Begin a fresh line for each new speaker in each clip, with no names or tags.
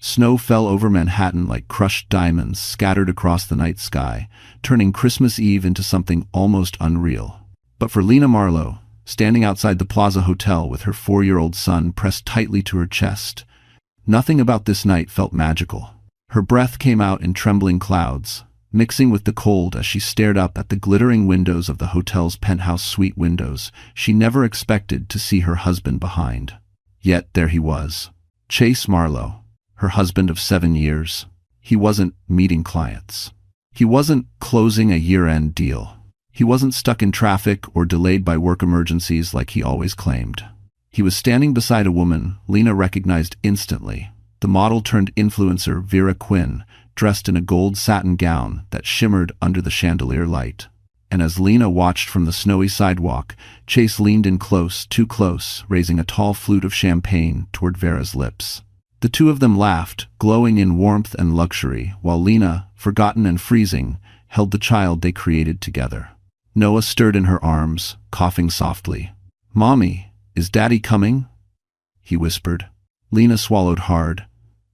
Snow fell over Manhattan like crushed diamonds scattered across the night sky, turning Christmas Eve into something almost unreal. But for Lena Marlowe, standing outside the Plaza Hotel with her 4-year-old son pressed tightly to her chest, nothing about this night felt magical. Her breath came out in trembling clouds, mixing with the cold as she stared up at the glittering windows of the hotel's penthouse suite windows she never expected to see her husband behind. Yet there he was. Chase Marlowe, her husband of 7 years. He wasn't meeting clients. He wasn't closing a year-end deal. He wasn't stuck in traffic or delayed by work emergencies like he always claimed. He was standing beside a woman Lena recognized instantly, the model-turned-influencer Vera Quinn, dressed in a gold satin gown that shimmered under the chandelier light. And as Lena watched from the snowy sidewalk, Chase leaned in close, too close, raising a tall flute of champagne toward Vera's lips. The two of them laughed, glowing in warmth and luxury, while Lena, forgotten and freezing, held the child they created together. Noah stirred in her arms, coughing softly. "Mommy, is Daddy coming?" he whispered. Lena swallowed hard.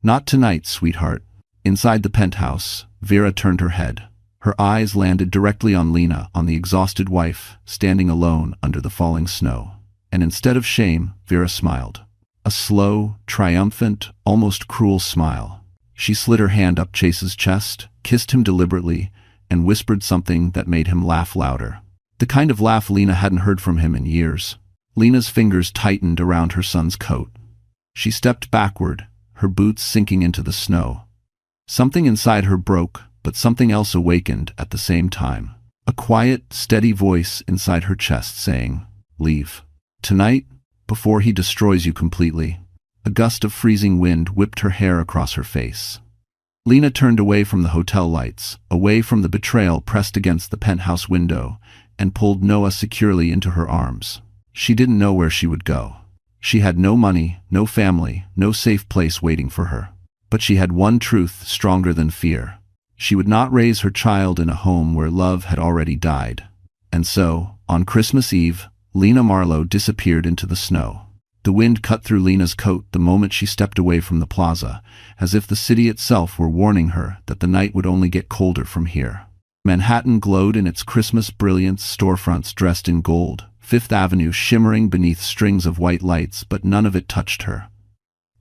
"Not tonight, sweetheart." Inside the penthouse, Vera turned her head. Her eyes landed directly on Lena, on the exhausted wife, standing alone under the falling snow. And instead of shame, Vera smiled. A slow, triumphant, almost cruel smile. She slid her hand up Chase's chest, kissed him deliberately, and whispered something that made him laugh louder. The kind of laugh Lena hadn't heard from him in years. Lena's fingers tightened around her son's coat. She stepped backward, her boots sinking into the snow. Something inside her broke, but something else awakened at the same time. A quiet, steady voice inside her chest saying, "Leave. Tonight, before he destroys you completely." A gust of freezing wind whipped her hair across her face. Lena turned away from the hotel lights, away from the betrayal pressed against the penthouse window, and pulled Noah securely into her arms. She didn't know where she would go. She had no money, no family, no safe place waiting for her. But she had one truth stronger than fear. She would not raise her child in a home where love had already died. And so, on Christmas Eve, Lena Marlowe disappeared into the snow. The wind cut through Lena's coat the moment she stepped away from the plaza, as if the city itself were warning her that the night would only get colder from here. Manhattan glowed in its Christmas brilliance, storefronts dressed in gold, Fifth Avenue shimmering beneath strings of white lights, but none of it touched her.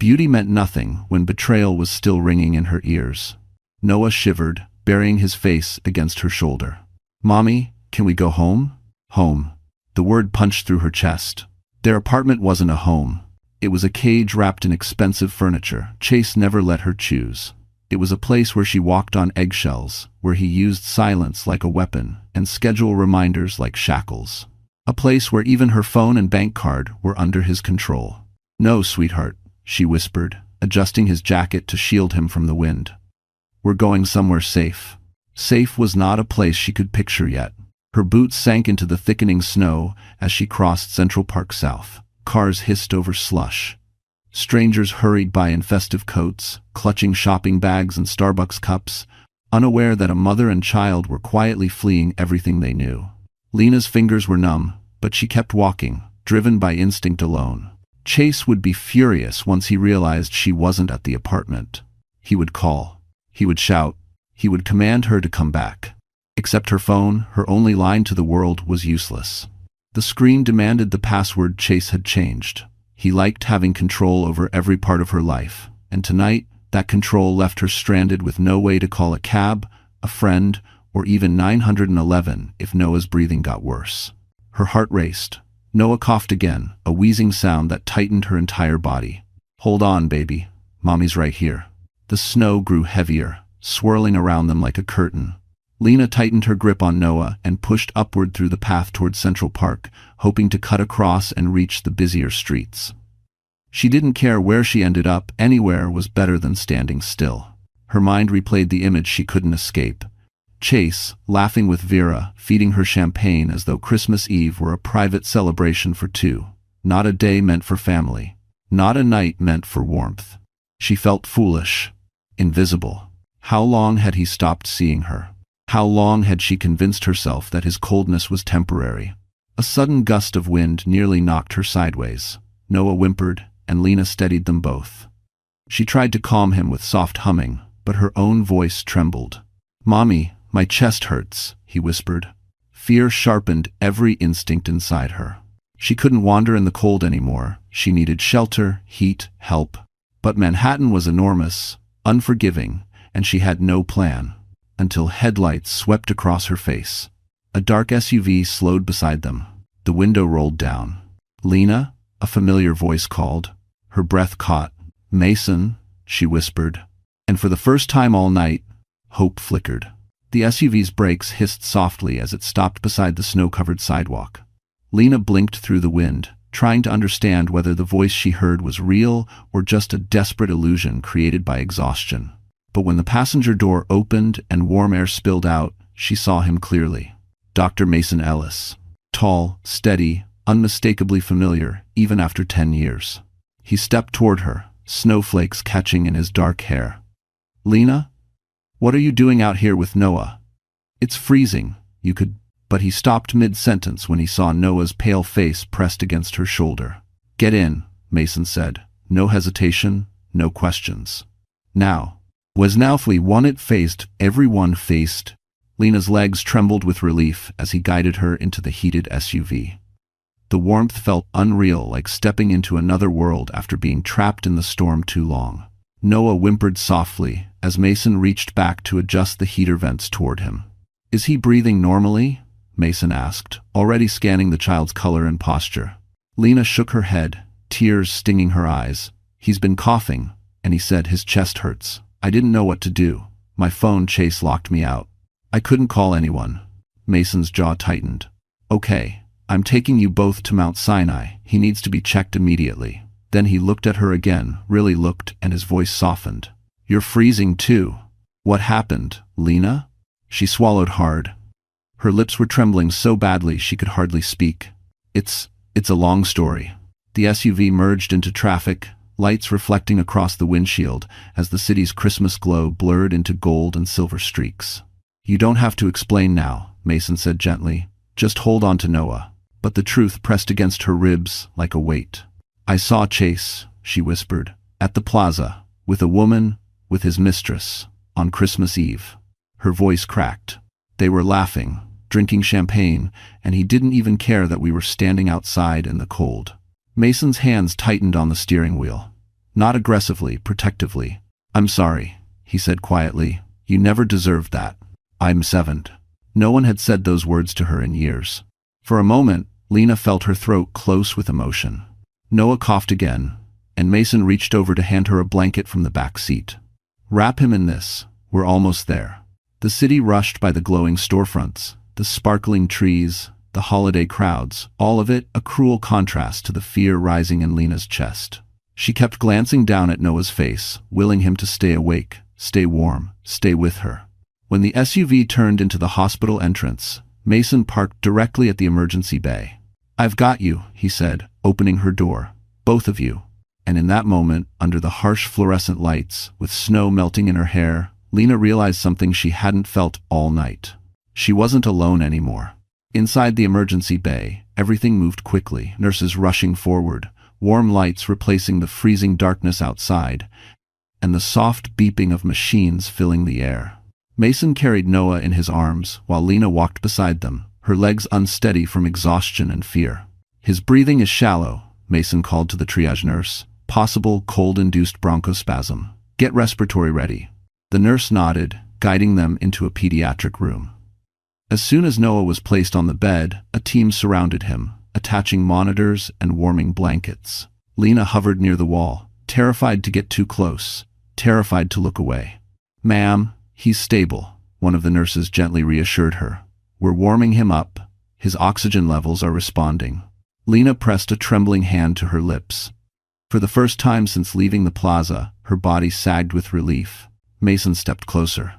Beauty meant nothing when betrayal was still ringing in her ears. Noah shivered, burying his face against her shoulder. "Mommy, can we go home?" Home. The word punched through her chest. Their apartment wasn't a home. It was a cage wrapped in expensive furniture Chase never let her choose. It was a place where she walked on eggshells, where he used silence like a weapon and schedule reminders like shackles. A place where even her phone and bank card were under his control. "No, sweetheart," she whispered, adjusting his jacket to shield him from the wind. "We're going somewhere safe." Safe was not a place she could picture yet. Her boots sank into the thickening snow as she crossed Central Park South. Cars hissed over slush. Strangers hurried by in festive coats, clutching shopping bags and Starbucks cups, unaware that a mother and child were quietly fleeing everything they knew. Lena's fingers were numb, but she kept walking, driven by instinct alone. Chase would be furious once he realized she wasn't at the apartment. He would call. He would shout. He would command her to come back. Except her phone, her only line to the world was useless. The screen demanded the password Chase had changed. He liked having control over every part of her life, and tonight, that control left her stranded with no way to call a cab, a friend, or even 911 if Noah's breathing got worse. Her heart raced. Noah coughed again, a wheezing sound that tightened her entire body. "Hold on, baby. Mommy's right here." The snow grew heavier, swirling around them like a curtain. Lena tightened her grip on Noah and pushed upward through the path toward Central Park, hoping to cut across and reach the busier streets. She didn't care where she ended up, anywhere was better than standing still. Her mind replayed the image she couldn't escape. Chase, laughing with Vera, feeding her champagne as though Christmas Eve were a private celebration for two. Not a day meant for family. Not a night meant for warmth. She felt foolish, invisible. How long had he stopped seeing her? How long had she convinced herself that his coldness was temporary? A sudden gust of wind nearly knocked her sideways. Noah whimpered, and Lena steadied them both. She tried to calm him with soft humming, but her own voice trembled. "Mommy, my chest hurts," he whispered. Fear sharpened every instinct inside her. She couldn't wander in the cold anymore. She needed shelter, heat, help. But Manhattan was enormous, unforgiving, and she had no plan. Until headlights swept across her face. A dark SUV slowed beside them. The window rolled down. "Lena?" a familiar voice called. Her breath caught. "Mason," she whispered. And for the first time all night, hope flickered. The SUV's brakes hissed softly as it stopped beside the snow-covered sidewalk. Lena blinked through the wind, trying to understand whether the voice she heard was real or just a desperate illusion created by exhaustion. But when the passenger door opened and warm air spilled out, she saw him clearly. Dr. Mason Ellis. Tall, steady, unmistakably familiar, even after 10 years. He stepped toward her, snowflakes catching in his dark hair. "Lena? What are you doing out here with Noah? It's freezing, you could—" But he stopped mid-sentence when he saw Noah's pale face pressed against her shoulder. "Get in," Mason said. No hesitation, no questions. Now. Was Naufli one it faced, everyone faced? Lena's legs trembled with relief as he guided her into the heated SUV. The warmth felt unreal, like stepping into another world after being trapped in the storm too long. Noah whimpered softly as Mason reached back to adjust the heater vents toward him. "Is he breathing normally?" Mason asked, already scanning the child's color and posture. Lena shook her head, tears stinging her eyes. "He's been coughing, and he said his chest hurts. I didn't know what to do. My phone chase locked me out. I couldn't call anyone." Mason's jaw tightened. "Okay, I'm taking you both to Mount Sinai. He needs to be checked immediately." Then he looked at her again, really looked, and his voice softened. "You're freezing too. What happened, Lena?" She swallowed hard. Her lips were trembling so badly she could hardly speak. It's a long story." The SUV merged into traffic, lights reflecting across the windshield as the city's Christmas glow blurred into gold and silver streaks. "You don't have to explain now," Mason said gently. "Just hold on to Noah." But the truth pressed against her ribs like a weight. "I saw Chase," she whispered, "at the plaza, with a woman, with his mistress, on Christmas Eve." Her voice cracked. "They were laughing, drinking champagne, and he didn't even care that we were standing outside in the cold." Mason's hands tightened on the steering wheel. Not aggressively, protectively. "I'm sorry," he said quietly. "You never deserved that. I'm 7." No one had said those words to her in years. For a moment, Lena felt her throat close with emotion. Noah coughed again, and Mason reached over to hand her a blanket from the back seat. "Wrap him in this. We're almost there." The city rushed by the glowing storefronts, the sparkling trees, the holiday crowds, all of it a cruel contrast to the fear rising in Lena's chest. She kept glancing down at Noah's face, willing him to stay awake, stay warm, stay with her. When the SUV turned into the hospital entrance, Mason parked directly at the emergency bay. "I've got you," he said, opening her door. "Both of you." And in that moment, under the harsh fluorescent lights, with snow melting in her hair, Lena realized something she hadn't felt all night. She wasn't alone anymore. Inside the emergency bay, everything moved quickly, nurses rushing forward, warm lights replacing the freezing darkness outside, and the soft beeping of machines filling the air. Mason carried Noah in his arms while Lena walked beside them, her legs unsteady from exhaustion and fear. "His breathing is shallow," Mason called to the triage nurse. "Possible cold-induced bronchospasm. Get respiratory ready." The nurse nodded, guiding them into a pediatric room. As soon as Noah was placed on the bed, a team surrounded him, attaching monitors and warming blankets. Lena hovered near the wall, terrified to get too close, terrified to look away. "Ma'am, he's stable," one of the nurses gently reassured her. "We're warming him up. His oxygen levels are responding." Lena pressed a trembling hand to her lips. For the first time since leaving the plaza, her body sagged with relief. Mason stepped closer.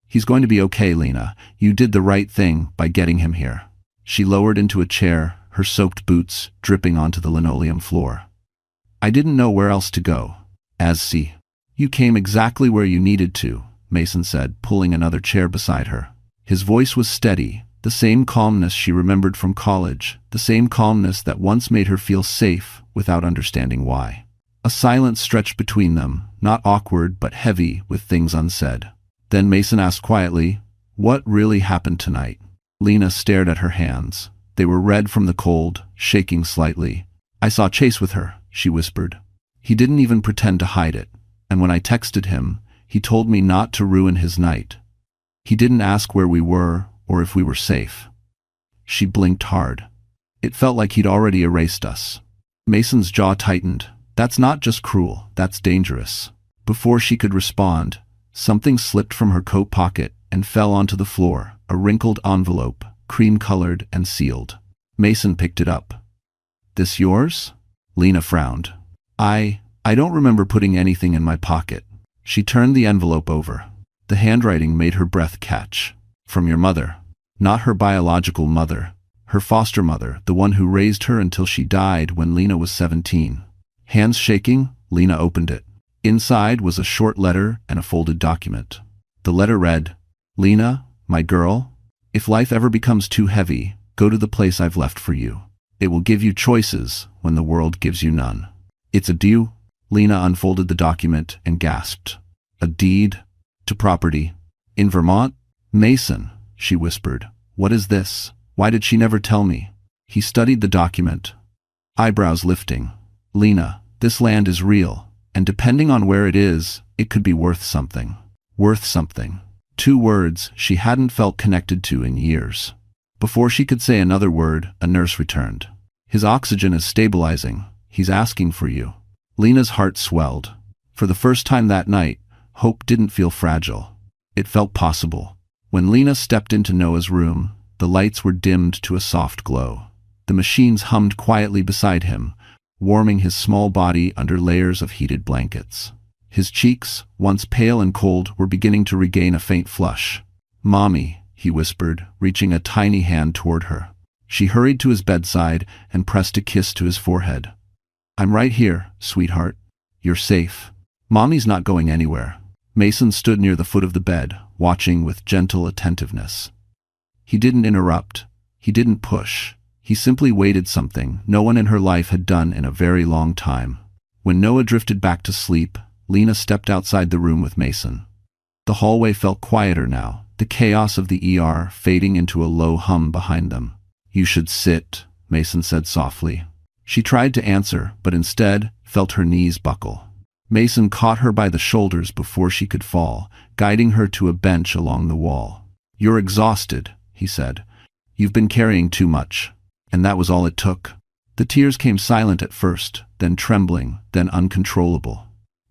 "He's going to be okay, Lena. You did the right thing by getting him here." She lowered into a chair, her soaked boots dripping onto the linoleum floor. "I didn't know where else to go. See. You came exactly where you needed to," Mason said, pulling another chair beside her. His voice was steady, the same calmness she remembered from college, the same calmness that once made her feel safe without understanding why. A silence stretched between them, not awkward but heavy with things unsaid. Then Mason asked quietly, "What really happened tonight?" Lena stared at her hands. They were red from the cold, shaking slightly. "I saw Chase with her," she whispered. "He didn't even pretend to hide it. And when I texted him, he told me not to ruin his night. He didn't ask where we were or if we were safe." She blinked hard. It felt like he'd already erased us. Mason's jaw tightened. "That's not just cruel, that's dangerous." Before she could respond, something slipped from her coat pocket and fell onto the floor, a wrinkled envelope, cream-colored and sealed. Mason picked it up. "This yours?" Lena frowned. I don't remember putting anything in my pocket." She turned the envelope over. The handwriting made her breath catch. "From your mother." Not her biological mother. Her foster mother, the one who raised her until she died when Lena was 17. Hands shaking, Lena opened it. Inside was a short letter and a folded document. The letter read, "Lena, my girl, if life ever becomes too heavy, go to the place I've left for you. It will give you choices when the world gives you none. It's a deed." Lena unfolded the document and gasped. "A deed to property in Vermont?" "Mason," she whispered. "What is this? Why did she never tell me?" He studied the document, eyebrows lifting. "Lena, this land is real, and depending on where it is, it could be worth something." Worth something. 2 words she hadn't felt connected to in years. Before she could say another word, a nurse returned. "His oxygen is stabilizing. He's asking for you." Lena's heart swelled. For the first time that night, hope didn't feel fragile. It felt possible. When Lena stepped into Noah's room, the lights were dimmed to a soft glow. The machines hummed quietly beside him, warming his small body under layers of heated blankets. His cheeks, once pale and cold, were beginning to regain a faint flush. "Mommy," he whispered, reaching a tiny hand toward her. She hurried to his bedside and pressed a kiss to his forehead. "I'm right here, sweetheart. You're safe. Mommy's not going anywhere." Mason stood near the foot of the bed, watching with gentle attentiveness. He didn't interrupt. He didn't push. He simply waited, something no one in her life had done in a very long time. When Noah drifted back to sleep, Lena stepped outside the room with Mason. The hallway felt quieter now, the chaos of the ER fading into a low hum behind them. "You should sit," Mason said softly. She tried to answer, but instead felt her knees buckle. Mason caught her by the shoulders before she could fall, guiding her to a bench along the wall. "You're exhausted," he said. "You've been carrying too much." And that was all it took. The tears came silent at first, then trembling, then uncontrollable.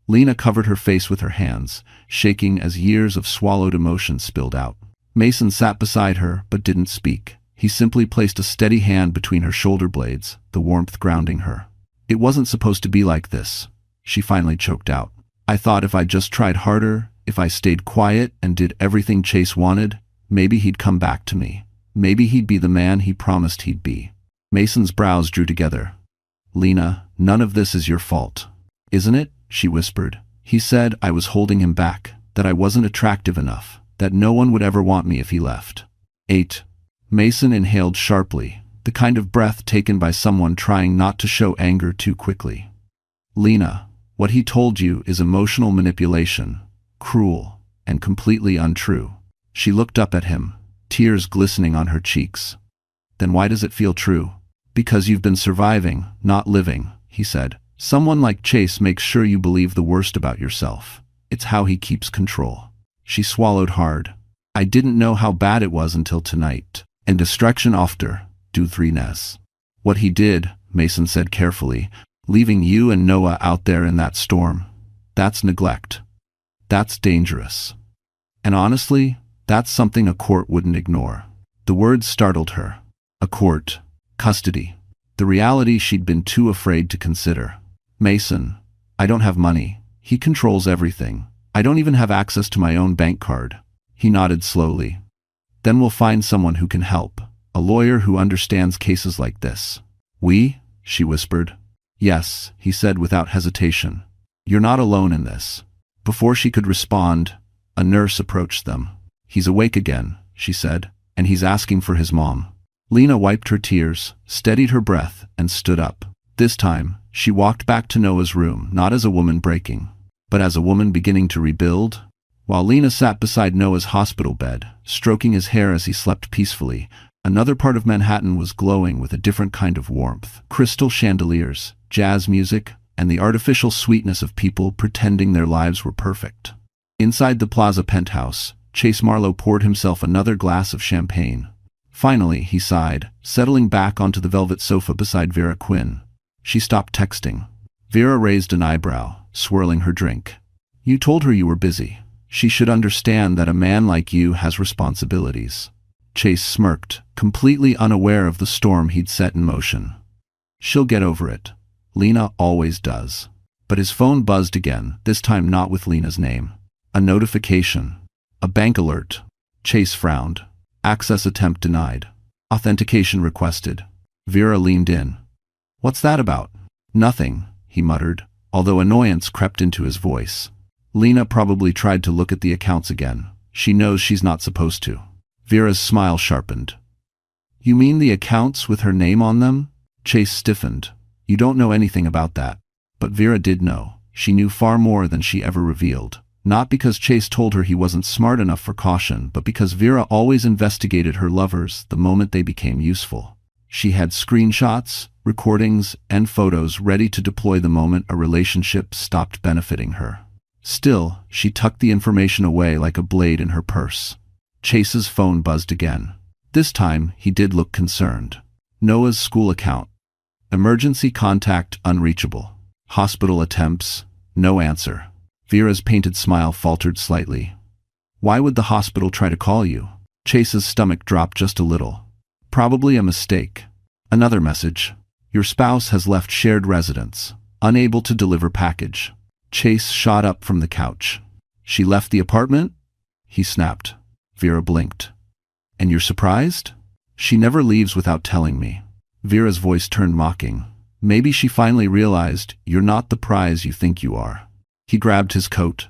Lena covered her face with her hands, shaking as years of swallowed emotion spilled out. Mason sat beside her but didn't speak. He simply placed a steady hand between her shoulder blades, the warmth grounding her. "It wasn't supposed to be like this," she finally choked out. "I thought if I just tried harder, if I stayed quiet and did everything Chase wanted, maybe he'd come back to me. Maybe he'd be the man he promised he'd be." Mason's brows drew together. "Lena, none of this is your fault." "Isn't it?" she whispered. "He said I was holding him back, that I wasn't attractive enough, that no one would ever want me if he left." 8. Mason inhaled sharply, the kind of breath taken by someone trying not to show anger too quickly. "Lena, what he told you is emotional manipulation, cruel, and completely untrue." She looked up at him, tears glistening on her cheeks. "Then why does it feel true?" "Because you've been surviving, not living," he said. "Someone like Chase makes sure you believe the worst about yourself. It's how he keeps control." She swallowed hard. "I didn't know how bad it was until tonight. And destruction after, du threeness. What he did," Mason said carefully, "leaving you and Noah out there in that storm, that's neglect. That's dangerous. And honestly, that's something a court wouldn't ignore." The words startled her. A court. Custody. The reality she'd been too afraid to consider. "Mason, I don't have money. He controls everything. I don't even have access to my own bank card." He nodded slowly. "Then we'll find someone who can help. A lawyer who understands cases like this." "We?" she whispered. "Yes," he said without hesitation. "You're not alone in this." Before she could respond, a nurse approached them. "He's awake again," she said, "and he's asking for his mom." Lena wiped her tears, steadied her breath, and stood up. This time, she walked back to Noah's room, not as a woman breaking, but as a woman beginning to rebuild. While Lena sat beside Noah's hospital bed, stroking his hair as he slept peacefully, another part of Manhattan was glowing with a different kind of warmth. Crystal chandeliers, jazz music, and the artificial sweetness of people pretending their lives were perfect. Inside the Plaza penthouse, Chase Marlowe poured himself another glass of champagne. Finally, he sighed, settling back onto the velvet sofa beside Vera Quinn. She stopped texting. Vera raised an eyebrow, swirling her drink. "You told her you were busy. She should understand that a man like you has responsibilities." Chase smirked, completely unaware of the storm he'd set in motion. "She'll get over it. Lena always does." But his phone buzzed again, this time not with Lena's name. A notification. A bank alert. Chase frowned. Access attempt denied. Authentication requested. Vera leaned in. "What's that about?" "Nothing," he muttered, although annoyance crept into his voice. "Lena probably tried to look at the accounts again. She knows she's not supposed to." Vera's smile sharpened. "You mean the accounts with her name on them?" Chase stiffened. "You don't know anything about that." But Vera did know. She knew far more than she ever revealed. Not because Chase told her he wasn't smart enough for caution, but because Vera always investigated her lovers the moment they became useful. She had screenshots, recordings, and photos ready to deploy the moment a relationship stopped benefiting her. Still, she tucked the information away like a blade in her purse. Chase's phone buzzed again. This time, he did look concerned. Noah's school account. Emergency contact unreachable. Hospital attempts, no answer. Vera's painted smile faltered slightly. "Why would the hospital try to call you?" Chase's stomach dropped just a little. "Probably a mistake." Another message. "Your spouse has left shared residence. Unable to deliver package." Chase shot up from the couch. "She left the apartment?" he snapped. Vera blinked. "And you're surprised?" "She never leaves without telling me." Vera's voice turned mocking. "Maybe she finally realized you're not the prize you think you are." He grabbed his coat.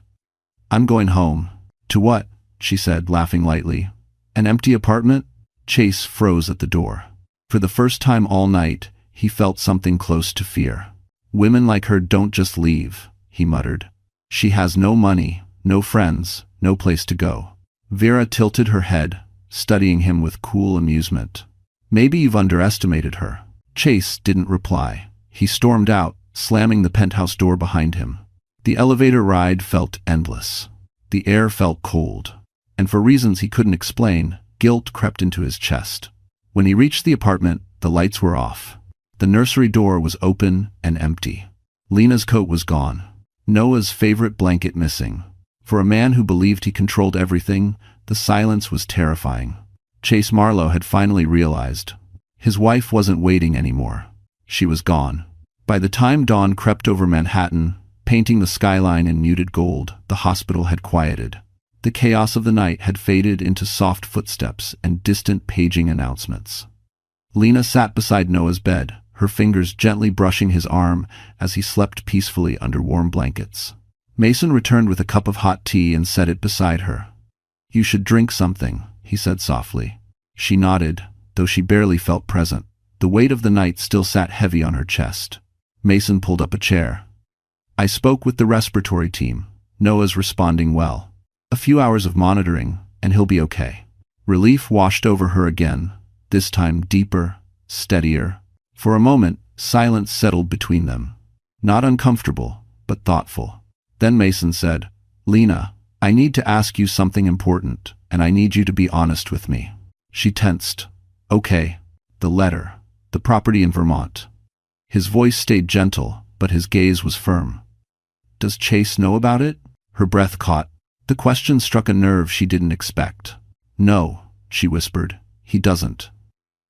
"I'm going home." "To what?" she said, laughing lightly. "An empty apartment?" Chase froze at the door. For the first time all night, he felt something close to fear. "Women like her don't just leave," he muttered. "She has no money, no friends, no place to go." Vera tilted her head, studying him with cool amusement. "Maybe you've underestimated her." Chase didn't reply. He stormed out, slamming the penthouse door behind him. The elevator ride felt endless. The air felt cold. And for reasons he couldn't explain, guilt crept into his chest. When he reached the apartment, the lights were off. The nursery door was open and empty. Lena's coat was gone. Noah's favorite blanket missing. For a man who believed he controlled everything, the silence was terrifying. Chase Marlowe had finally realized. His wife wasn't waiting anymore. She was gone. By the time dawn crept over Manhattan, painting the skyline in muted gold, the hospital had quieted. The chaos of the night had faded into soft footsteps and distant paging announcements. Lena sat beside Noah's bed, her fingers gently brushing his arm as he slept peacefully under warm blankets. Mason returned with a cup of hot tea and set it beside her. "You should drink something," he said softly. She nodded, though she barely felt present. The weight of the night still sat heavy on her chest. Mason pulled up a chair. "I spoke with the respiratory team. Noah's responding well. A few hours of monitoring, and he'll be okay." Relief washed over her again, this time deeper, steadier. For a moment, silence settled between them. Not uncomfortable, but thoughtful. Then Mason said, "Lena, I need to ask you something important, and I need you to be honest with me." She tensed. "Okay, the letter, the property in Vermont." His voice stayed gentle, but his gaze was firm. "Does Chase know about it?" Her breath caught. The question struck a nerve she didn't expect. "No," she whispered. "He doesn't.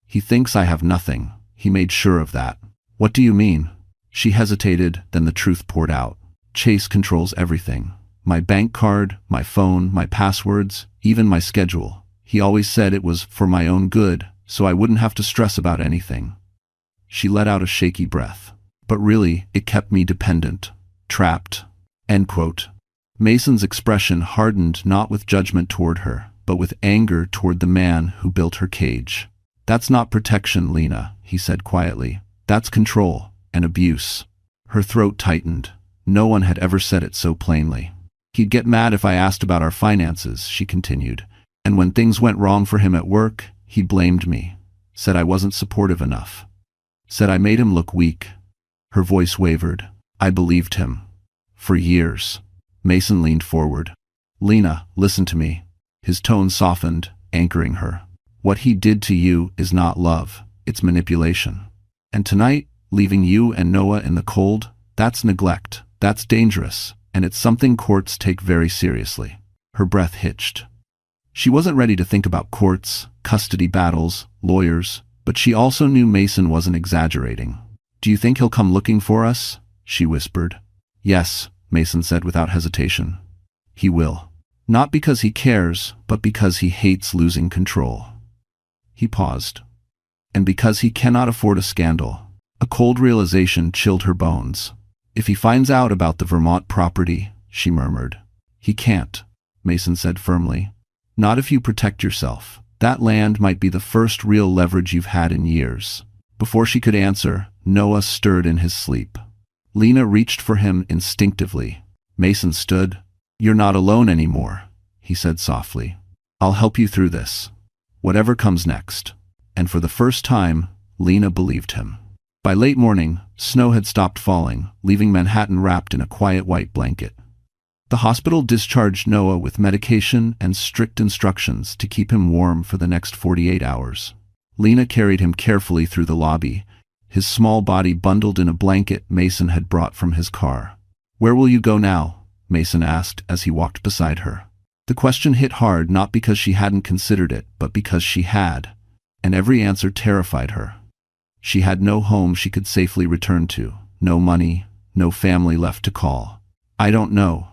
He thinks I have nothing. He made sure of that." "What do you mean?" She hesitated, then the truth poured out. "Chase controls everything. My bank card, my phone, my passwords, even my schedule. He always said it was for my own good, so I wouldn't have to stress about anything." She let out a shaky breath. "But really, it kept me dependent. Trapped." End quote. Mason's expression hardened not with judgment toward her, but with anger toward the man who built her cage. "That's not protection, Lena," he said quietly. "That's control, and abuse. Her throat tightened. No one had ever said it so plainly. He'd get mad if I asked about our finances, she continued. And when things went wrong for him at work, he blamed me. Said I wasn't supportive enough. Said I made him look weak. Her voice wavered. I believed him. For years. Mason leaned forward. Lena, listen to me. His tone softened, anchoring her. What he did to you is not love, it's manipulation. And tonight, leaving you and Noah in the cold, that's neglect, that's dangerous, and it's something courts take very seriously. Her breath hitched. She wasn't ready to think about courts, custody battles, lawyers, but she also knew Mason wasn't exaggerating. Do you think he'll come looking for us? She whispered. Yes, Mason said without hesitation. He will. Not because he cares, but because he hates losing control. He paused. And because he cannot afford a scandal. A cold realization chilled her bones. If he finds out about the Vermont property, she murmured. He can't, Mason said firmly. Not if you protect yourself. That land might be the first real leverage you've had in years. Before she could answer, Noah stirred in his sleep. Lena reached for him instinctively. Mason stood. You're not alone anymore, he said softly. I'll help you through this. Whatever comes next. And for the first time, Lena believed him. By late morning, snow had stopped falling, leaving Manhattan wrapped in a quiet white blanket. The hospital discharged Noah with medication and strict instructions to keep him warm for the next 48 hours. Lena carried him carefully through the lobby, his small body bundled in a blanket Mason had brought from his car. Where will you go now? Mason asked as he walked beside her. The question hit hard not because she hadn't considered it, but because she had, and every answer terrified her. She had no home she could safely return to, no money, no family left to call. I don't know,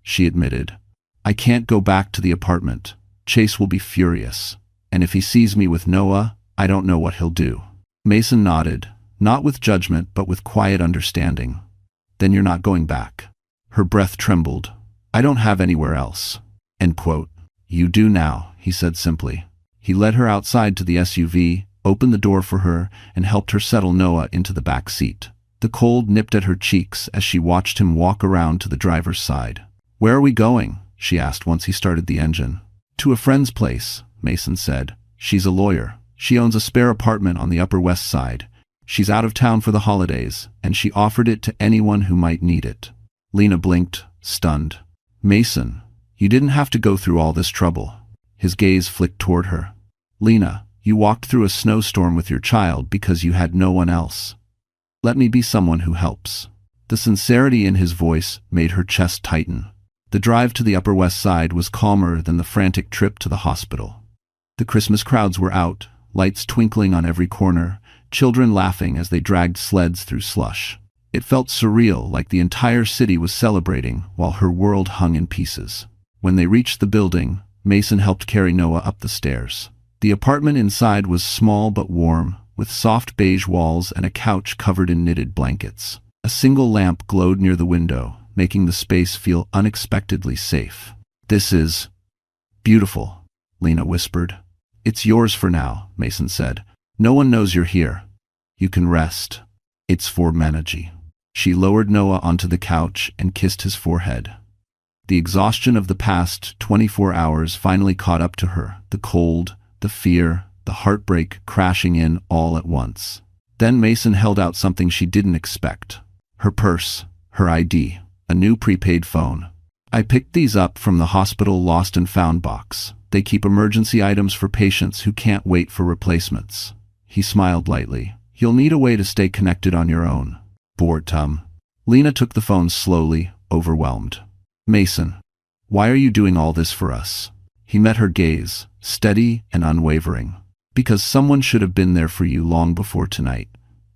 she admitted. I can't go back to the apartment. Chase will be furious. And if he sees me with Noah, I don't know what he'll do. Mason nodded, not with judgment but with quiet understanding. Then you're not going back. Her breath trembled. I don't have anywhere else. End quote. You do now, he said simply. He led her outside to the SUV, opened the door for her, and helped her settle Noah into the back seat. The cold nipped at her cheeks as she watched him walk around to the driver's side. Where are we going? She asked once he started the engine. To a friend's place, Mason said. She's a lawyer. She owns a spare apartment on the Upper West Side. She's out of town for the holidays, and she offered it to anyone who might need it. Lena blinked, stunned. Mason, you didn't have to go through all this trouble. His gaze flicked toward her. Lena, you walked through a snowstorm with your child because you had no one else. Let me be someone who helps. The sincerity in his voice made her chest tighten. The drive to the Upper West Side was calmer than the frantic trip to the hospital. The Christmas crowds were out, lights twinkling on every corner, children laughing as they dragged sleds through slush. It felt surreal, like the entire city was celebrating while her world hung in pieces. When they reached the building, Mason helped carry Noah up the stairs. The apartment inside was small but warm, with soft beige walls and a couch covered in knitted blankets. A single lamp glowed near the window, making the space feel unexpectedly safe. This is beautiful, Lena whispered. It's yours for now, Mason said. No one knows you're here. You can rest. It's for Menagy. She lowered Noah onto the couch and kissed his forehead. The exhaustion of the past 24 hours finally caught up to her, the cold, the fear, the heartbreak crashing in all at once. Then Mason held out something she didn't expect. Her purse, her ID, a new prepaid phone. I picked these up from the hospital lost and found box. They keep emergency items for patients who can't wait for replacements. He smiled lightly. You'll need a way to stay connected on your own. Boredom. Lena took the phone slowly, overwhelmed. Mason, why are you doing all this for us? He met her gaze, steady and unwavering. Because someone should have been there for you long before tonight,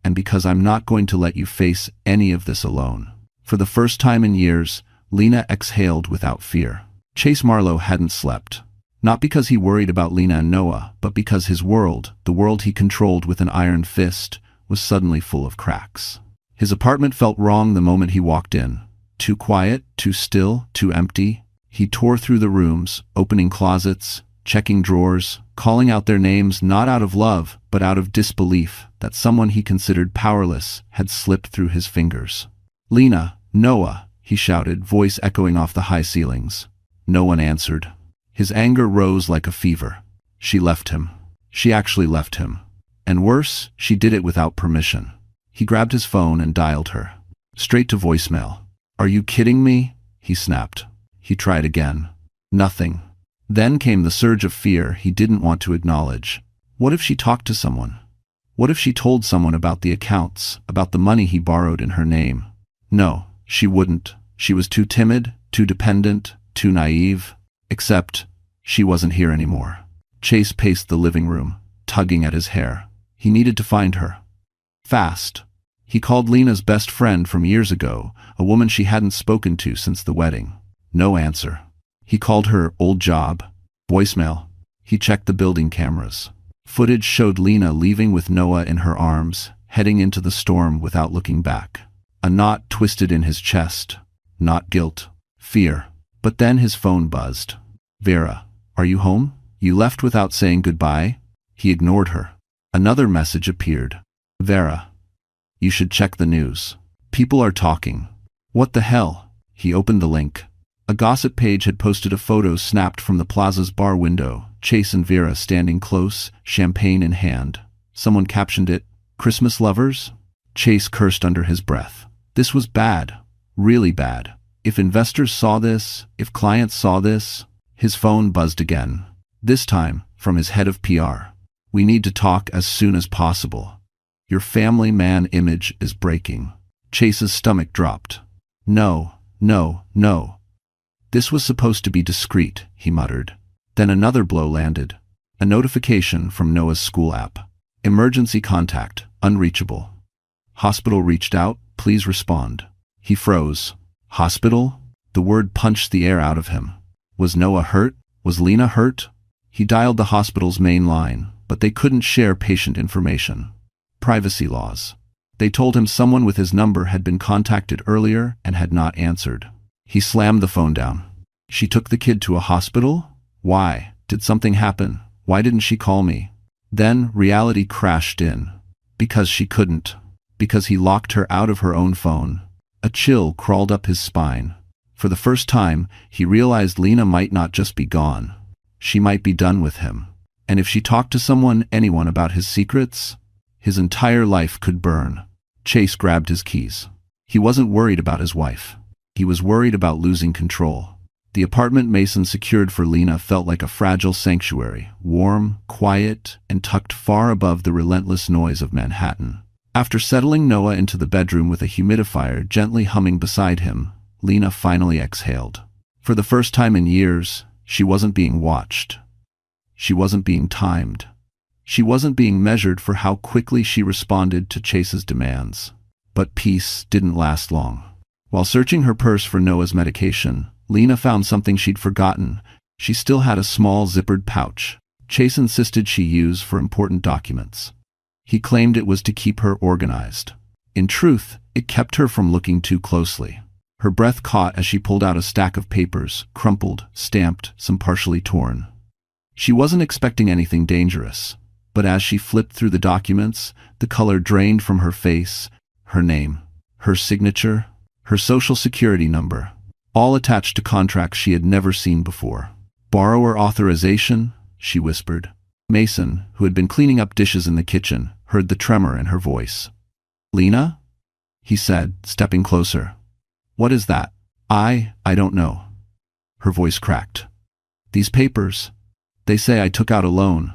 and because I'm not going to let you face any of this alone. For the first time in years, Lena exhaled without fear. Chase Marlowe hadn't slept. Not because he worried about Lena and Noah, but because his world, the world he controlled with an iron fist, was suddenly full of cracks. His apartment felt wrong the moment he walked in. Too quiet, too still, too empty. He tore through the rooms, opening closets, checking drawers, calling out their names not out of love, but out of disbelief that someone he considered powerless had slipped through his fingers. "Lena, Noah," he shouted, voice echoing off the high ceilings. No one answered. His anger rose like a fever. She left him. She actually left him. And worse, she did it without permission. He grabbed his phone and dialed her. Straight to voicemail. "Are you kidding me?" he snapped. He tried again. Nothing. Then came the surge of fear he didn't want to acknowledge. What if she talked to someone? What if she told someone about the accounts, about the money he borrowed in her name? No, she wouldn't. She was too timid, too dependent, too naive. Except, she wasn't here anymore. Chase paced the living room, tugging at his hair. He needed to find her. Fast. He called Lena's best friend from years ago, a woman she hadn't spoken to since the wedding. No answer. He called her old job. Voicemail. He checked the building cameras. Footage showed Lena leaving with Noah in her arms, heading into the storm without looking back. A knot twisted in his chest. Not guilt. Fear. But then his phone buzzed. "Vera, are you home? You left without saying goodbye?" He ignored her. Another message appeared. "Vera, you should check the news. People are talking." What the hell? He opened the link. A gossip page had posted a photo snapped from the plaza's bar window, Chase and Vera standing close, champagne in hand. Someone captioned it, "Christmas lovers?" Chase cursed under his breath. This was bad. Really bad. If investors saw this, if clients saw this. His phone buzzed again. This time, from his head of PR. "We need to talk as soon as possible. Your family man image is breaking." Chase's stomach dropped. No, no, no. This was supposed to be discreet, he muttered. Then another blow landed. A notification from Noah's school app. "Emergency contact, unreachable. Hospital reached out, please respond." He froze. Hospital? The word punched the air out of him. Was Noah hurt? Was Lena hurt? He dialed the hospital's main line, but they couldn't share patient information. Privacy laws. They told him someone with his number had been contacted earlier and had not answered. He slammed the phone down. She took the kid to a hospital? Why? Did something happen? Why didn't she call me? Then reality crashed in. Because she couldn't. Because he locked her out of her own phone. A chill crawled up his spine. For the first time, he realized Lena might not just be gone. She might be done with him. And if she talked to someone, anyone, about his secrets, his entire life could burn. Chase grabbed his keys. He wasn't worried about his wife. He was worried about losing control. The apartment Mason secured for Lena felt like a fragile sanctuary, warm, quiet, and tucked far above the relentless noise of Manhattan. After settling Noah into the bedroom with a humidifier gently humming beside him, Lena finally exhaled. For the first time in years, she wasn't being watched. She wasn't being timed. She wasn't being measured for how quickly she responded to Chase's demands. But peace didn't last long. While searching her purse for Noah's medication, Lena found something she'd forgotten. She still had a small zippered pouch. Chase insisted she use for important documents. He claimed it was to keep her organized. In truth, it kept her from looking too closely. Her breath caught as she pulled out a stack of papers, crumpled, stamped, some partially torn. She wasn't expecting anything dangerous, but as she flipped through the documents, the color drained from her face. Her name, her signature, her social security number, all attached to contracts she had never seen before. "Borrower authorization," she whispered. Mason, who had been cleaning up dishes in the kitchen, heard the tremor in her voice. "Lena?" he said, stepping closer. "What is that?" I don't know." Her voice cracked. "These papers, they say I took out a loan.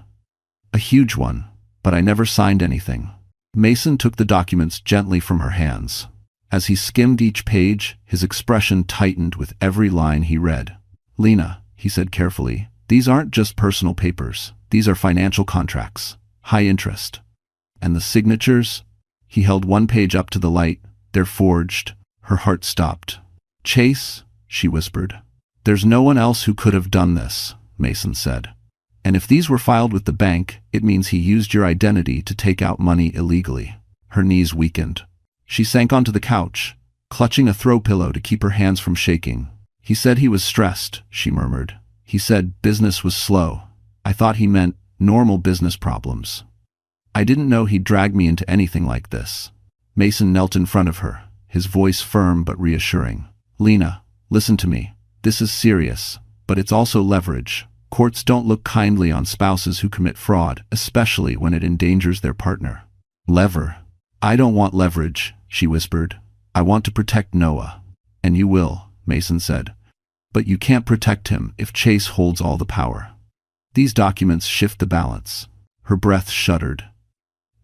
A huge one, but I never signed anything." Mason took the documents gently from her hands. As he skimmed each page, his expression tightened with every line he read. "Lena," he said carefully, "these aren't just personal papers. These are financial contracts. High interest. And the signatures?" He held one page up to the light. "They're forged." Her heart stopped. "Chase," she whispered. "There's no one else who could have done this," Mason said. "And if these were filed with the bank, it means he used your identity to take out money illegally." Her knees weakened. She sank onto the couch, clutching a throw pillow to keep her hands from shaking. "He said he was stressed," she murmured. "He said business was slow. I thought he meant Normal business problems. I didn't know he'd drag me into anything like this. Mason knelt in front of her, his voice firm but reassuring. Lena, listen to me. This is serious, but it's also leverage. Courts don't look kindly on spouses who commit fraud, especially when it endangers their partner. Lever. I don't want leverage, she whispered. I want to protect Noah. And you will, Mason said. But you can't protect him if Chase holds all the power. These documents shift the balance. Her breath shuddered.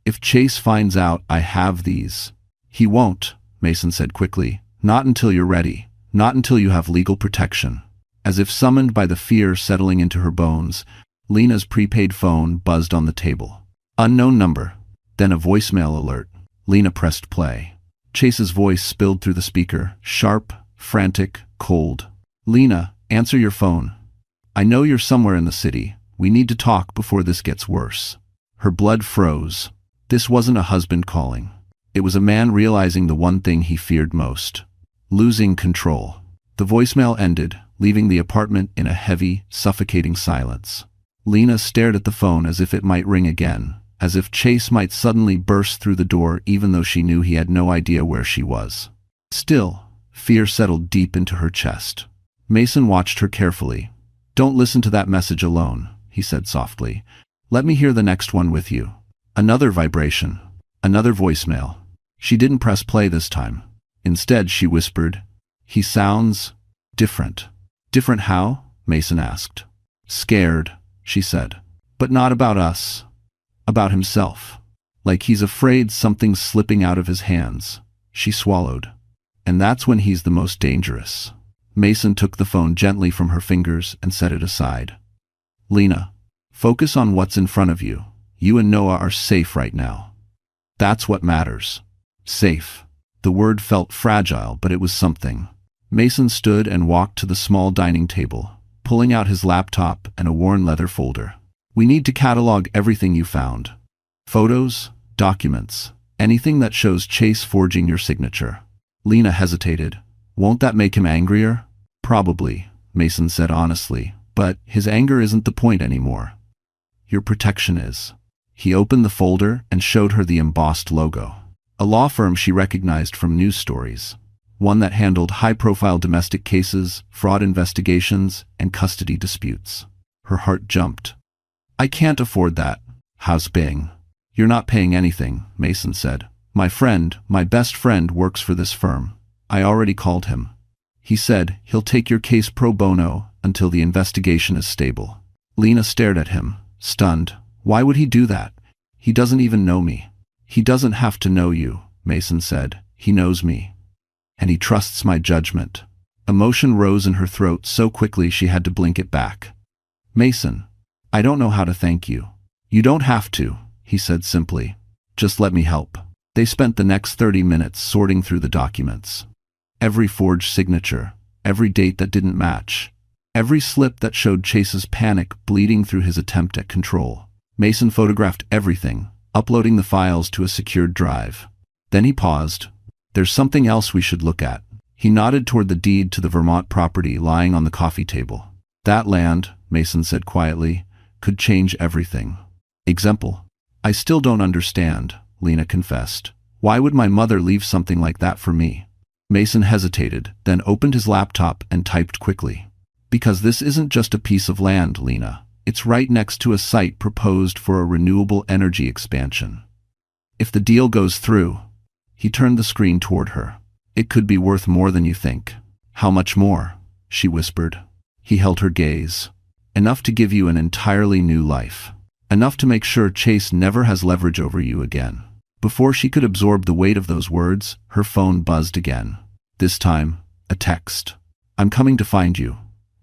If Chase finds out I have these. He won't, Mason said quickly. Not until you're ready. Not until you have legal protection. As if summoned by the fear settling into her bones, Lena's prepaid phone buzzed on the table. Unknown number. Then a voicemail alert. Lena pressed play. Chase's voice spilled through the speaker, sharp, frantic, cold. Lena, answer your phone. I know you're somewhere in the city. We need to talk before this gets worse. Her blood froze. This wasn't a husband calling. It was a man realizing the one thing he feared most. Losing control. The voicemail ended, leaving the apartment in a heavy, suffocating silence. Lena stared at the phone as if it might ring again, as if Chase might suddenly burst through the door even though she knew he had no idea where she was. Still, fear settled deep into her chest. Mason watched her carefully. Don't listen to that message alone, he said softly. Let me hear the next one with you. Another vibration. Another voicemail. She didn't press play this time. Instead, she whispered, He sounds different. Different how? Mason asked. Scared, she said. But not about us. About himself. Like he's afraid something's slipping out of his hands. She swallowed. And that's when he's the most dangerous. Mason took the phone gently from her fingers and set it aside. Lena, focus on what's in front of you. You and Noah are safe right now. That's what matters. Safe. The word felt fragile, but it was something. Mason stood and walked to the small dining table, pulling out his laptop and a worn leather folder. We need to catalog everything you found. Photos, documents, anything that shows Chase forging your signature. Lena hesitated. Won't that make him angrier? Probably, Mason said honestly, but his anger isn't the point anymore. Your protection is. He opened the folder and showed her the embossed logo. A law firm she recognized from news stories. One that handled high-profile domestic cases, fraud investigations, and custody disputes. Her heart jumped. I can't afford that. How's Bing? You're not paying anything, Mason said. My friend, my best friend, works for this firm. I already called him. He said he'll take your case pro bono until the investigation is stable. Lena stared at him, stunned. Why would he do that? He doesn't even know me. He doesn't have to know you, Mason said. He knows me. And he trusts my judgment. Emotion rose in her throat so quickly she had to blink it back. Mason, I don't know how to thank you. You don't have to, he said simply. Just let me help. They spent the next 30 minutes sorting through the documents. Every forged signature, every date that didn't match, every slip that showed Chase's panic bleeding through his attempt at control. Mason photographed everything, uploading the files to a secured drive. Then he paused. There's something else we should look at. He nodded toward the deed to the Vermont property lying on the coffee table. That land, Mason said quietly, could change everything. Example. I still don't understand, Lena confessed. Why would my mother leave something like that for me? Mason hesitated, then opened his laptop and typed quickly. Because this isn't just a piece of land, Lena. It's right next to a site proposed for a renewable energy expansion. If the deal goes through, he turned the screen toward her. It could be worth more than you think. How much more? She whispered. He held her gaze. Enough to give you an entirely new life. Enough to make sure Chase never has leverage over you again. Before she could absorb the weight of those words, her phone buzzed again. This time, a text. I'm coming to find you.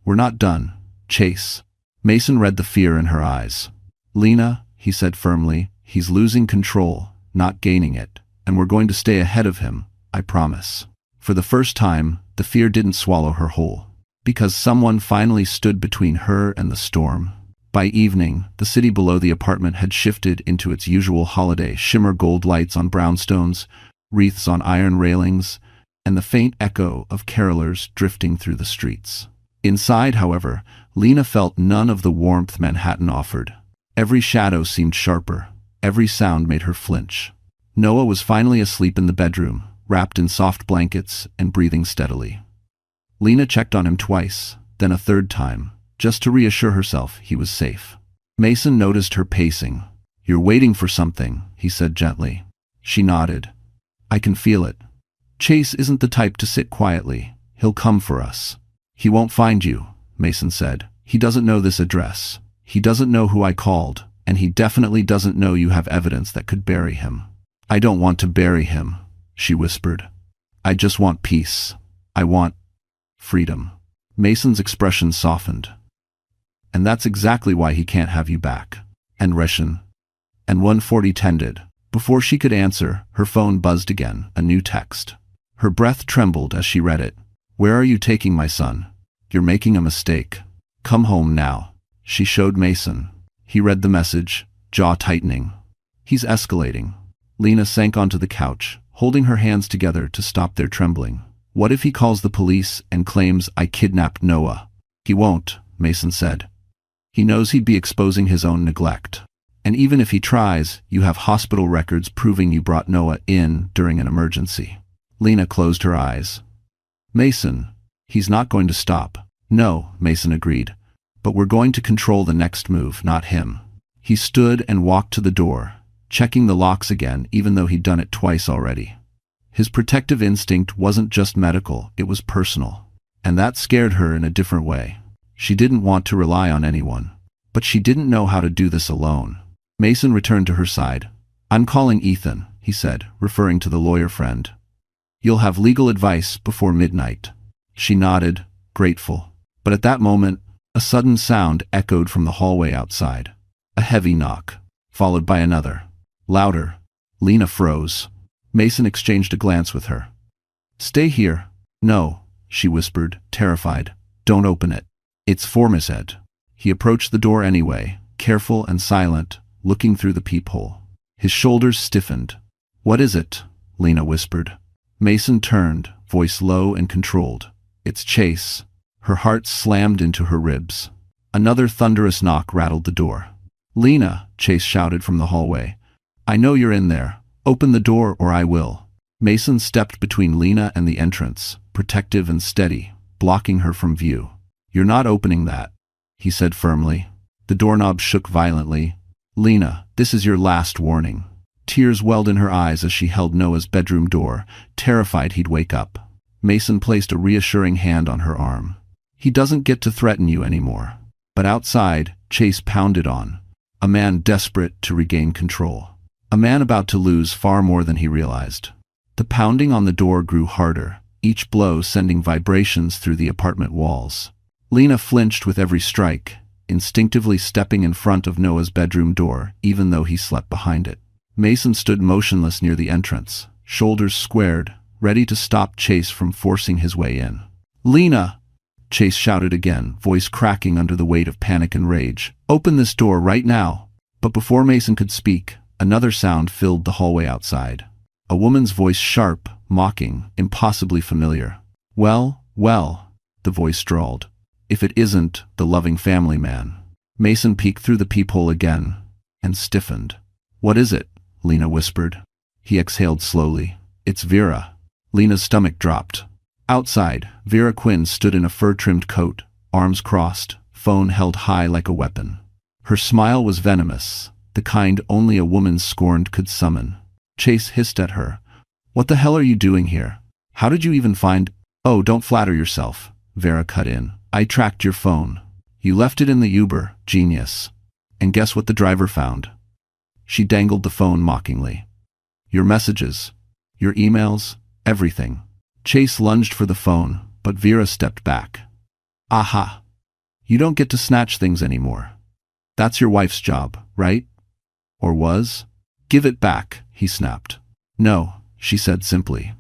We're not done. Chase. Mason read the fear in her eyes. Lena, he said firmly, he's losing control, not gaining it, and we're going to stay ahead of him, I promise. For the first time, the fear didn't swallow her whole. Because someone finally stood between her and the storm. By evening, the city below the apartment had shifted into its usual holiday shimmer gold lights on brownstones, wreaths on iron railings, and the faint echo of carolers drifting through the streets. Inside, however, Lena felt none of the warmth Manhattan offered. Every shadow seemed sharper. Every sound made her flinch. Noah was finally asleep in the bedroom, wrapped in soft blankets and breathing steadily. Lena checked on him twice, then a third time, just to reassure herself he was safe. Mason noticed her pacing. "You're waiting for something," he said gently. She nodded. "I can feel it. Chase isn't the type to sit quietly. He'll come for us." "He won't find you," Mason said. "He doesn't know this address. He doesn't know who I called, and he definitely doesn't know you have evidence that could bury him." "I don't want to bury him," she whispered. "I just want peace. I want freedom." Mason's expression softened. "And that's exactly why he can't have you back." "And Reshin?" And 140 tended. Before she could answer, her phone buzzed again, a new text. Her breath trembled as she read it. "Where are you taking my son? You're making a mistake. Come home now." She showed Mason. He read the message, jaw tightening. "He's escalating." Lena sank onto the couch, holding her hands together to stop their trembling. "What if he calls the police and claims I kidnapped Noah?" "He won't," Mason said. "He knows he'd be exposing his own neglect. And even if he tries, you have hospital records proving you brought Noah in during an emergency." Lena closed her eyes. "Mason, he's not going to stop." "No," Mason agreed. "But we're going to control the next move, not him." He stood and walked to the door, checking the locks again even though he'd done it twice already. His protective instinct wasn't just medical, it was personal. And that scared her in a different way. She didn't want to rely on anyone. But she didn't know how to do this alone. Mason returned to her side. "I'm calling Ethan," he said, referring to the lawyer friend. "You'll have legal advice before midnight." She nodded, grateful. But at that moment, a sudden sound echoed from the hallway outside. A heavy knock, followed by another. Louder. Lena froze. Mason exchanged a glance with her. "Stay here." "No," she whispered, terrified. "Don't open it. It's for Miss Ed." He approached the door anyway, careful and silent, looking through the peephole. His shoulders stiffened. "What is it?" Lena whispered. Mason turned, voice low and controlled. "It's Chase." Her heart slammed into her ribs. Another thunderous knock rattled the door. "Lena," Chase shouted from the hallway. "I know you're in there. Open the door or I will." Mason stepped between Lena and the entrance, protective and steady, blocking her from view. "You're not opening that," he said firmly. The doorknob shook violently. "Lena, this is your last warning." Tears welled in her eyes as she held Noah's bedroom door, terrified he'd wake up. Mason placed a reassuring hand on her arm. "He doesn't get to threaten you anymore." But outside, Chase pounded on. A man desperate to regain control. A man about to lose far more than he realized. The pounding on the door grew harder, each blow sending vibrations through the apartment walls. Lena flinched with every strike, instinctively stepping in front of Noah's bedroom door, even though he slept behind it. Mason stood motionless near the entrance, shoulders squared, ready to stop Chase from forcing his way in. "Lena!" Chase shouted again, voice cracking under the weight of panic and rage. "Open this door right now!" But before Mason could speak, another sound filled the hallway outside. A woman's voice, sharp, mocking, impossibly familiar. "Well, well," the voice drawled. "If it isn't the loving family man." Mason peeked through the peephole again, and stiffened. "What is it?" Lena whispered. He exhaled slowly. "It's Vera." Lena's stomach dropped. Outside, Vera Quinn stood in a fur-trimmed coat, arms crossed, phone held high like a weapon. Her smile was venomous, the kind only a woman scorned could summon. Chase hissed at her. "What the hell are you doing here? How did you even find—" "Oh, don't flatter yourself," Vera cut in. "I tracked your phone. You left it in the Uber, genius. And guess what the driver found?" She dangled the phone mockingly. "Your messages, your emails, everything." Chase lunged for the phone, but Vera stepped back. "Aha! You don't get to snatch things anymore. That's your wife's job, right? Or was?" "Give it back," he snapped. "No," she said simply.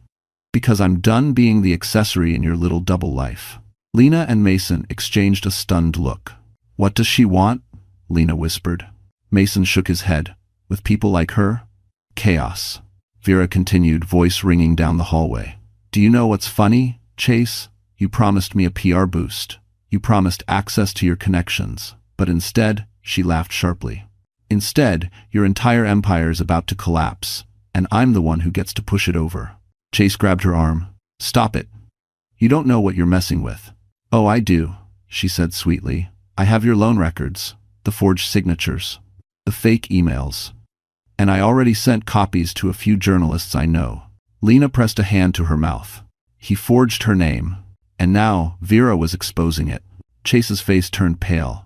"Because I'm done being the accessory in your little double life." Lena and Mason exchanged a stunned look. "What does she want?" Lena whispered. Mason shook his head. "With people like her? Chaos." Vera continued, voice ringing down the hallway. "Do you know what's funny, Chase? You promised me a PR boost. You promised access to your connections. But instead," she laughed sharply, Instead, your entire empire is about to collapse, and I'm the one who gets to push it over." Chase grabbed her arm. "Stop it. You don't know what you're messing with." "Oh, I do," she said sweetly. "I have your loan records, the forged signatures, the fake emails. And I already sent copies to a few journalists I know." Lena pressed a hand to her mouth. He forged her name, and now Vera was exposing it. Chase's face turned pale.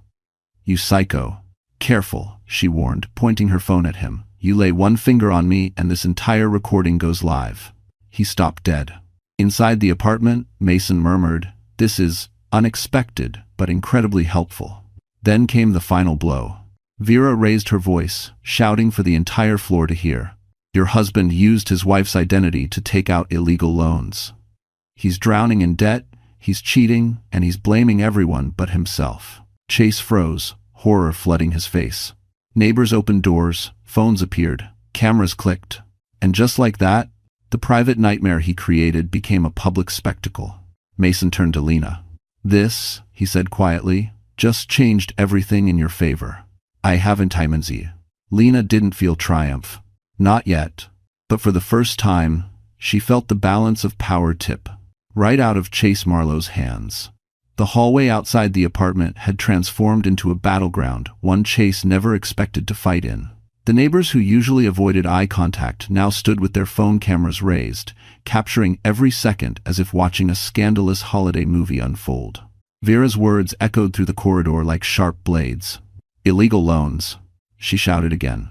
"You psycho. Careful," she warned, pointing her phone at him. "You lay one finger on me and this entire recording goes live." He stopped dead. Inside the apartment, Mason murmured, "This is unexpected, but incredibly helpful." Then came the final blow. Vera raised her voice, shouting for the entire floor to hear. "Your husband used his wife's identity to take out illegal loans. He's drowning in debt, he's cheating, and he's blaming everyone but himself." Chase froze, horror flooding his face. Neighbors opened doors, phones appeared, cameras clicked, and just like that, the private nightmare he created became a public spectacle. Mason turned to Lena. "This," he said quietly, "just changed everything in your favor. I haven't sie." Lena didn't feel triumph. Not yet. But for the first time, she felt the balance of power tip right out of Chase Marlowe's hands. The hallway outside the apartment had transformed into a battleground, one Chase never expected to fight in. The neighbors who usually avoided eye contact now stood with their phone cameras raised, capturing every second as if watching a scandalous holiday movie unfold. Vera's words echoed through the corridor like sharp blades. "Illegal loans," she shouted again.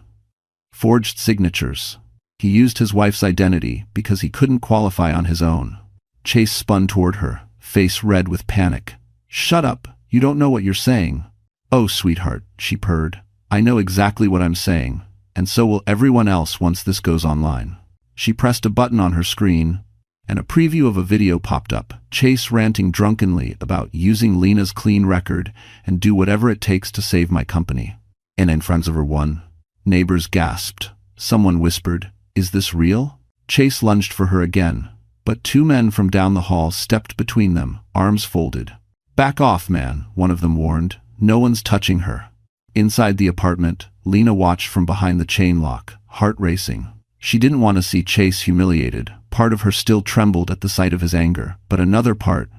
"Forged signatures. He used his wife's identity because he couldn't qualify on his own." Chase spun toward her, face red with panic. "Shut up, you don't know what you're saying." "Oh, sweetheart," she purred. "I know exactly what I'm saying, and so will everyone else once this goes online." She pressed a button on her screen, and a preview of a video popped up, Chase ranting drunkenly about using Lena's clean record and do whatever it takes to save my company. And in front of her one. Neighbors gasped. Someone whispered, "Is this real?" Chase lunged for her again, but two men from down the hall stepped between them, arms folded. "Back off, man," one of them warned. "No one's touching her." Inside the apartment, Lena watched from behind the chain lock, heart racing. She didn't want to see Chase humiliated. Part of her still trembled at the sight of his anger, but another part,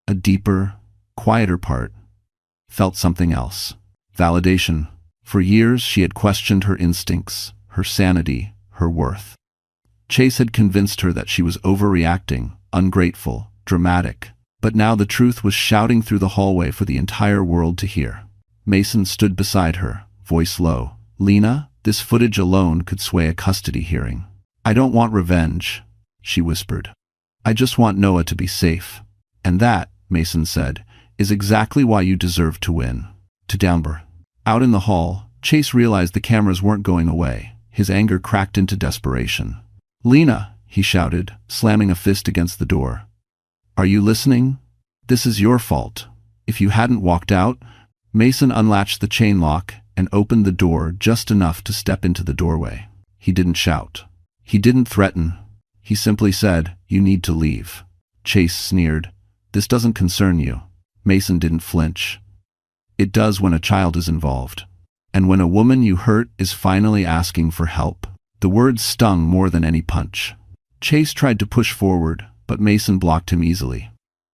a deeper, quieter part, felt something else. Validation. For years she had questioned her instincts, her sanity, her worth. Chase had convinced her that she was overreacting, ungrateful, dramatic, but now the truth was shouting through the hallway for the entire world to hear. Mason stood beside her, voice low. "Lena, this footage alone could sway a custody hearing." "I don't want revenge," she whispered. "I just want Noah to be safe. And that," Mason said, "is exactly why you deserve to win." To Denver. Out in the hall, Chase realized the cameras weren't going away. His anger cracked into desperation. "Lena," he shouted, slamming a fist against the door. "Are you listening? This is your fault. If you hadn't walked out..." Mason unlatched the chain lock and opened the door just enough to step into the doorway. He didn't shout. He didn't threaten. He simply said, "You need to leave." Chase sneered. "This doesn't concern you." Mason didn't flinch. "It does when a child is involved. And when a woman you hurt is finally asking for help." The words stung more than any punch. Chase tried to push forward, but Mason blocked him easily.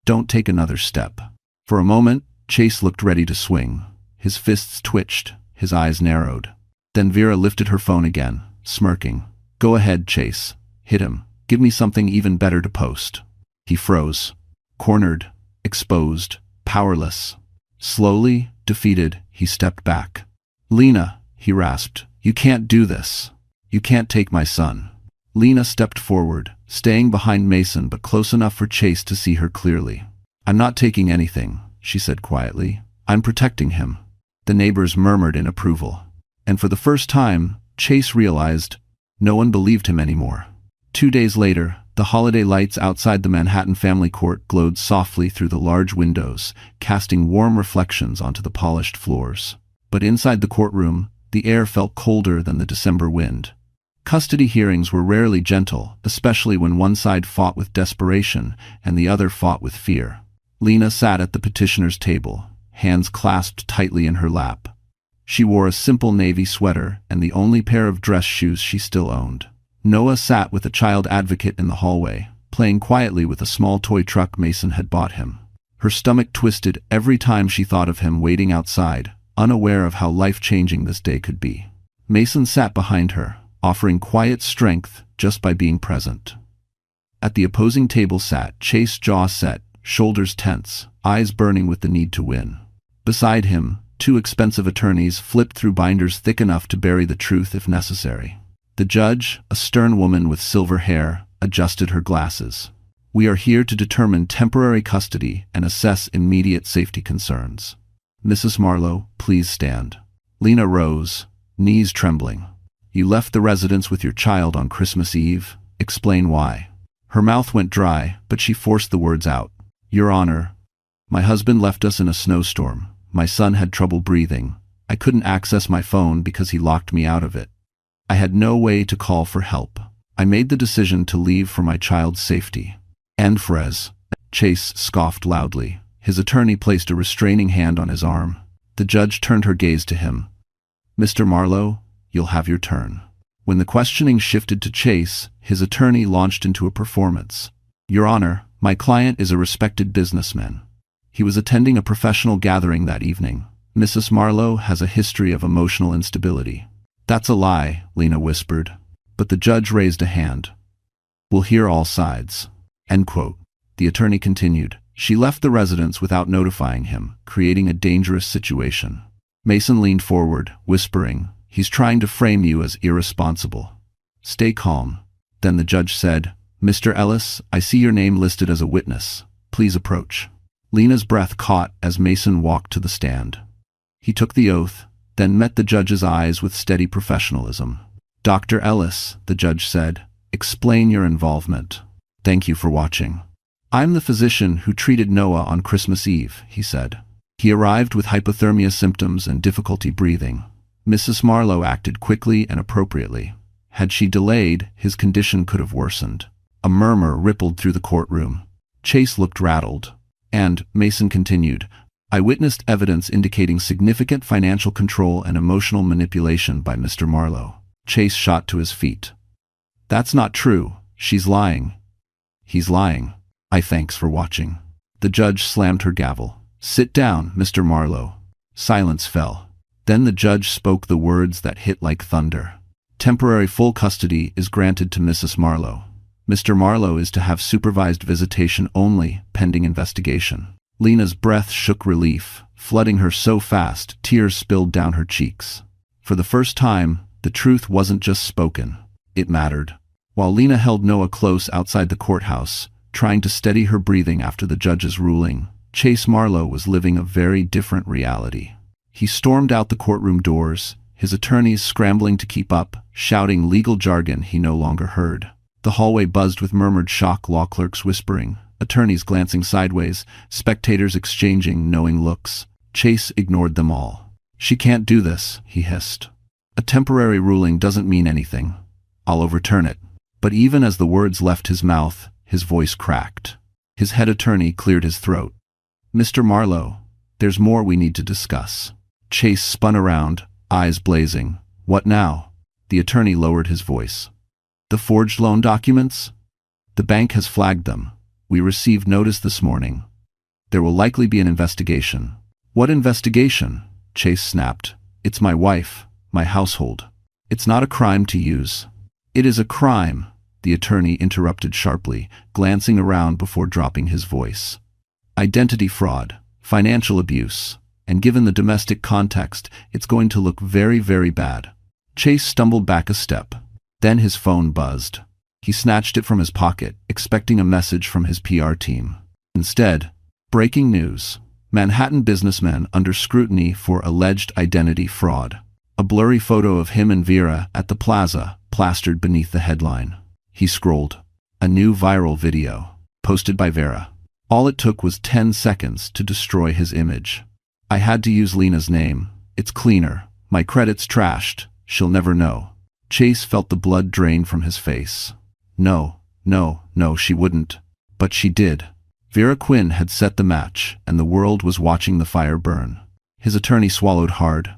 "Don't take another step." For a moment, Chase looked ready to swing. His fists twitched, his eyes narrowed. Then Vera lifted her phone again, smirking. "Go ahead, Chase. Hit him. Give me something even better to post." He froze. Cornered, exposed, powerless. Slowly, defeated, he stepped back. "Lena," he rasped, "you can't do this. You can't take my son." Lena stepped forward, staying behind Mason but close enough for Chase to see her clearly. "I'm not taking anything," she said quietly. "I'm protecting him." The neighbors murmured in approval. And for the first time, Chase realized no one believed him anymore. 2 days later, the holiday lights outside the Manhattan family court glowed softly through the large windows, casting warm reflections onto the polished floors. But inside the courtroom, the air felt colder than the December wind. Custody hearings were rarely gentle, especially when one side fought with desperation and the other fought with fear. Lena sat at the petitioner's table, hands clasped tightly in her lap. She wore a simple navy sweater and the only pair of dress shoes she still owned. Noah sat with a child advocate in the hallway, playing quietly with a small toy truck Mason had bought him. Her stomach twisted every time she thought of him waiting outside, unaware of how life-changing this day could be. Mason sat behind her, offering quiet strength just by being present. At the opposing table sat Chase, jaw set, shoulders tense, eyes burning with the need to win. Beside him, two expensive attorneys flipped through binders thick enough to bury the truth if necessary. The judge, a stern woman with silver hair, adjusted her glasses. "We are here to determine temporary custody and assess immediate safety concerns. Mrs. Marlowe, please stand." Lena rose, knees trembling. "You left the residence with your child on Christmas Eve. Explain why." Her mouth went dry, but she forced the words out. "Your Honor, my husband left us in a snowstorm. My son had trouble breathing. I couldn't access my phone because he locked me out of it. I had no way to call for help. I made the decision to leave for my child's safety." "And Frez," Chase scoffed loudly. His attorney placed a restraining hand on his arm. The judge turned her gaze to him. "Mr. Marlowe, you'll have your turn." When the questioning shifted to Chase, his attorney launched into a performance. "Your Honor, my client is a respected businessman. He was attending a professional gathering that evening. Mrs. Marlowe has a history of emotional instability." "That's a lie," Lena whispered. But the judge raised a hand. "We'll hear all sides." End quote. The attorney continued. "She left the residence without notifying him, creating a dangerous situation." Mason leaned forward, whispering, "He's trying to frame you as irresponsible. Stay calm." Then the judge said, "Mr. Ellis, I see your name listed as a witness. Please approach." Lena's breath caught as Mason walked to the stand. He took the oath, then met the judge's eyes with steady professionalism. "Dr. Ellis," the judge said, "explain your involvement." "Thank you for watching. I'm the physician who treated Noah on Christmas Eve," he said. "He arrived with hypothermia symptoms and difficulty breathing. Mrs. Marlowe acted quickly and appropriately. Had she delayed, his condition could have worsened." A murmur rippled through the courtroom. Chase looked rattled. And, Mason continued, "I witnessed evidence indicating significant financial control and emotional manipulation by Mr. Marlowe." Chase shot to his feet. "That's not true. She's lying." "He's lying." Thanks for watching." The judge slammed her gavel. "Sit down, Mr. Marlowe." Silence fell. Then the judge spoke the words that hit like thunder. "Temporary full custody is granted to Mrs. Marlowe. Mr. Marlowe is to have supervised visitation only, pending investigation." Lena's breath shook relief, flooding her so fast tears spilled down her cheeks. For the first time, the truth wasn't just spoken. It mattered. While Lena held Noah close outside the courthouse, trying to steady her breathing after the judge's ruling, Chase Marlowe was living a very different reality. He stormed out the courtroom doors, his attorneys scrambling to keep up, shouting legal jargon he no longer heard. The hallway buzzed with murmured shock, law clerks whispering, attorneys glancing sideways, spectators exchanging knowing looks. Chase ignored them all. "She can't do this," he hissed. "A temporary ruling doesn't mean anything. I'll overturn it." But even as the words left his mouth, his voice cracked. His head attorney cleared his throat. "Mr. Marlowe, there's more we need to discuss." Chase spun around, eyes blazing. "What now?" The attorney lowered his voice. "The forged loan documents? The bank has flagged them. We received notice this morning. There will likely be an investigation." "What investigation?" Chase snapped. "It's my wife, my household. It's not a crime to use." "It is a crime," the attorney interrupted sharply, glancing around before dropping his voice. "Identity fraud, financial abuse, and given the domestic context, it's going to look very, very bad." Chase stumbled back a step. Then his phone buzzed. He snatched it from his pocket, expecting a message from his PR team. Instead, breaking news. Manhattan businessman under scrutiny for alleged identity fraud. A blurry photo of him and Vera at the plaza, plastered beneath the headline. He scrolled. A new viral video, posted by Vera. All it took was 10 seconds to destroy his image. "I had to use Lena's name. It's cleaner. My credit's trashed. She'll never know." Chase felt the blood drain from his face. No, she wouldn't. But she did. Vera Quinn had set the match, and the world was watching the fire burn. His attorney swallowed hard.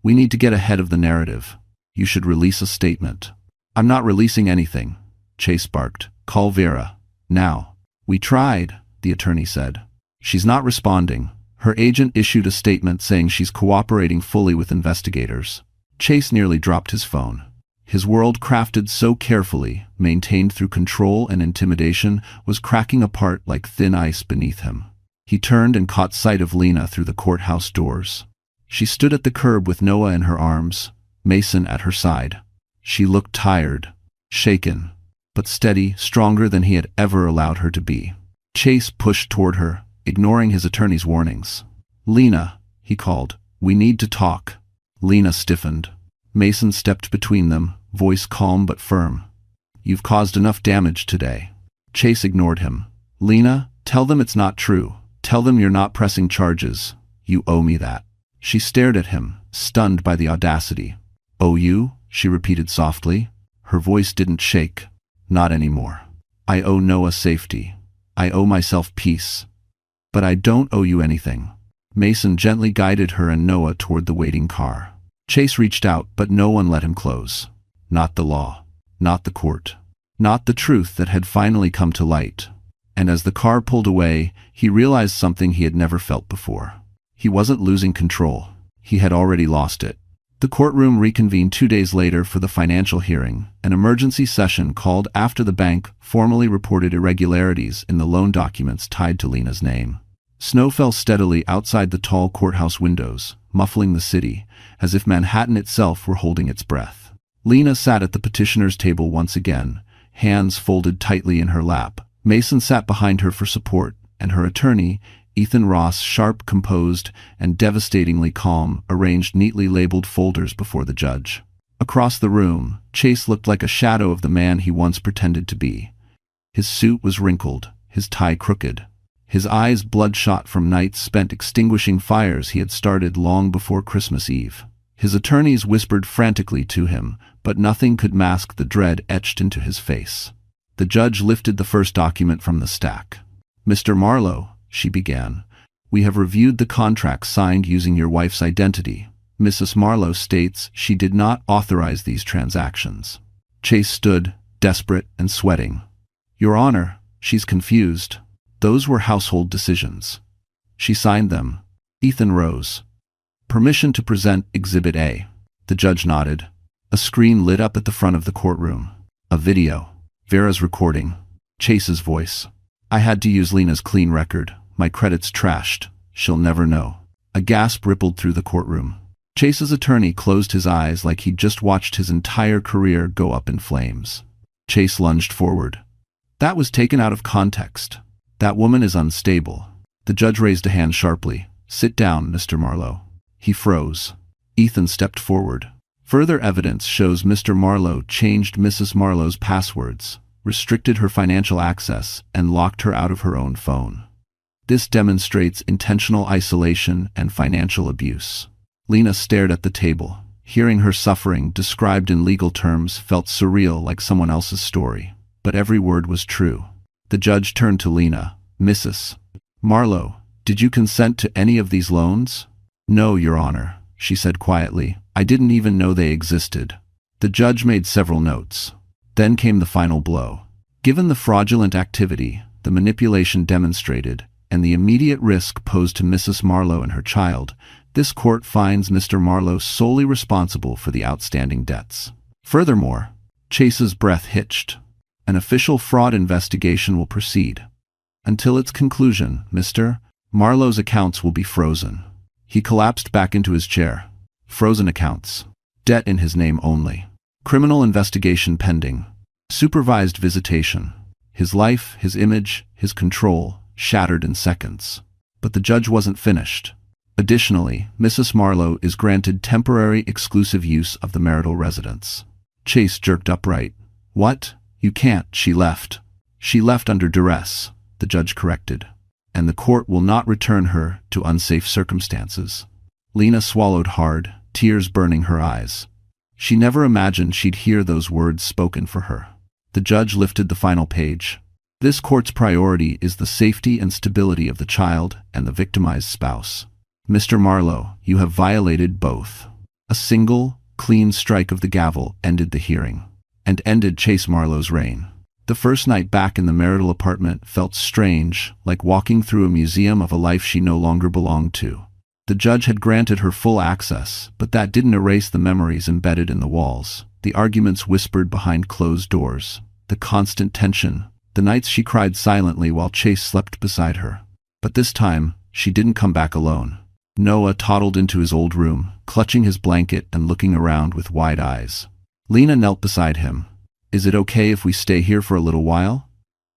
We need to get ahead of the narrative. You should release a statement." "I'm not releasing anything," Chase barked. "Call Vera. Now." "We tried," the attorney said. "She's not responding." Her agent issued a statement saying she's cooperating fully with investigators. Chase nearly dropped his phone. His world, crafted so carefully, maintained through control and intimidation, was cracking apart like thin ice beneath him. He turned and caught sight of Lena through the courthouse doors. She stood at the curb with Noah in her arms, Mason at her side. She looked tired, shaken, but steady, stronger than he had ever allowed her to be. Chase pushed toward her, ignoring his attorney's warnings. "Lena," he called, "we need to talk." Lena stiffened. Mason stepped between them, voice calm but firm. "You've caused enough damage today." Chase ignored him. "Lena, tell them it's not true. Tell them you're not pressing charges. You owe me that." She stared at him, stunned by the audacity. "Owe you?" she repeated softly. Her voice didn't shake. "Not anymore. I owe Noah safety. I owe myself peace. But I don't owe you anything." Mason gently guided her and Noah toward the waiting car. Chase reached out, but no one let him close. Not the law. Not the court. Not the truth that had finally come to light. And as the car pulled away, he realized something he had never felt before. He wasn't losing control. He had already lost it. The courtroom reconvened 2 days later for the financial hearing, an emergency session called after the bank formally reported irregularities in the loan documents tied to Lena's name. Snow fell steadily outside the tall courthouse windows, muffling the city, as if Manhattan itself were holding its breath. Lena sat at the petitioner's table once again, hands folded tightly in her lap. Mason sat behind her for support, and her attorney, Ethan Ross, sharp, composed, and devastatingly calm, arranged neatly labeled folders before the judge. Across the room, Chase looked like a shadow of the man he once pretended to be. His suit was wrinkled, his tie crooked, his eyes bloodshot from nights spent extinguishing fires he had started long before Christmas Eve. His attorneys whispered frantically to him, but nothing could mask the dread etched into his face. The judge lifted the first document from the stack. "Mr. Marlowe," she began, "we have reviewed the contract signed using your wife's identity. Mrs. Marlowe states she did not authorize these transactions." Chase stood, desperate and sweating. "Your Honor, she's confused. Those were household decisions. She signed them." Ethan rose. "Permission to present Exhibit A." The judge nodded. A screen lit up at the front of the courtroom. A video. Vera's recording. Chase's voice. "I had to use Lena's clean record. My credit's trashed. She'll never know." A gasp rippled through the courtroom. Chase's attorney closed his eyes like he'd just watched his entire career go up in flames. Chase lunged forward. "That was taken out of context. That woman is unstable." The judge raised a hand sharply. "Sit down, Mr. Marlowe." He froze. Ethan stepped forward. "Further evidence shows Mr. Marlowe changed Mrs. Marlowe's passwords, restricted her financial access, and locked her out of her own phone. This demonstrates intentional isolation and financial abuse." Lena stared at the table. Hearing her suffering described in legal terms felt surreal, like someone else's story. But every word was true. The judge turned to Lena. "Mrs. Marlowe, did you consent to any of these loans?" "No, Your Honor," she said quietly. "I didn't even know they existed." The judge made several notes. Then came the final blow. Given the fraudulent activity, the manipulation demonstrated, and the immediate risk posed to Mrs. Marlowe and her child, this court finds Mr. Marlowe solely responsible for the outstanding debts. Furthermore, Chase's breath hitched. An official fraud investigation will proceed. Until its conclusion, Mr. Marlowe's accounts will be frozen. He collapsed back into his chair. Frozen accounts. Debt in his name only. Criminal investigation pending. Supervised visitation. His life, his image, his control, shattered in seconds. But the judge wasn't finished. Additionally, Mrs. Marlowe is granted temporary exclusive use of the marital residence. Chase jerked upright. "What? You can't." "She left. She left under duress," the judge corrected. "And the court will not return her to unsafe circumstances." Lena swallowed hard, tears burning her eyes. She never imagined she'd hear those words spoken for her. The judge lifted the final page. "This court's priority is the safety and stability of the child and the victimized spouse. Mr. Marlowe, you have violated both." A single, clean strike of the gavel ended the hearing, and ended Chase Marlowe's reign. The first night back in the marital apartment felt strange, like walking through a museum of a life she no longer belonged to. The judge had granted her full access, but that didn't erase the memories embedded in the walls, the arguments whispered behind closed doors, the constant tension, the nights she cried silently while Chase slept beside her. But this time, she didn't come back alone. Noah toddled into his old room, clutching his blanket and looking around with wide eyes. Lena knelt beside him. "Is it okay if we stay here for a little while?"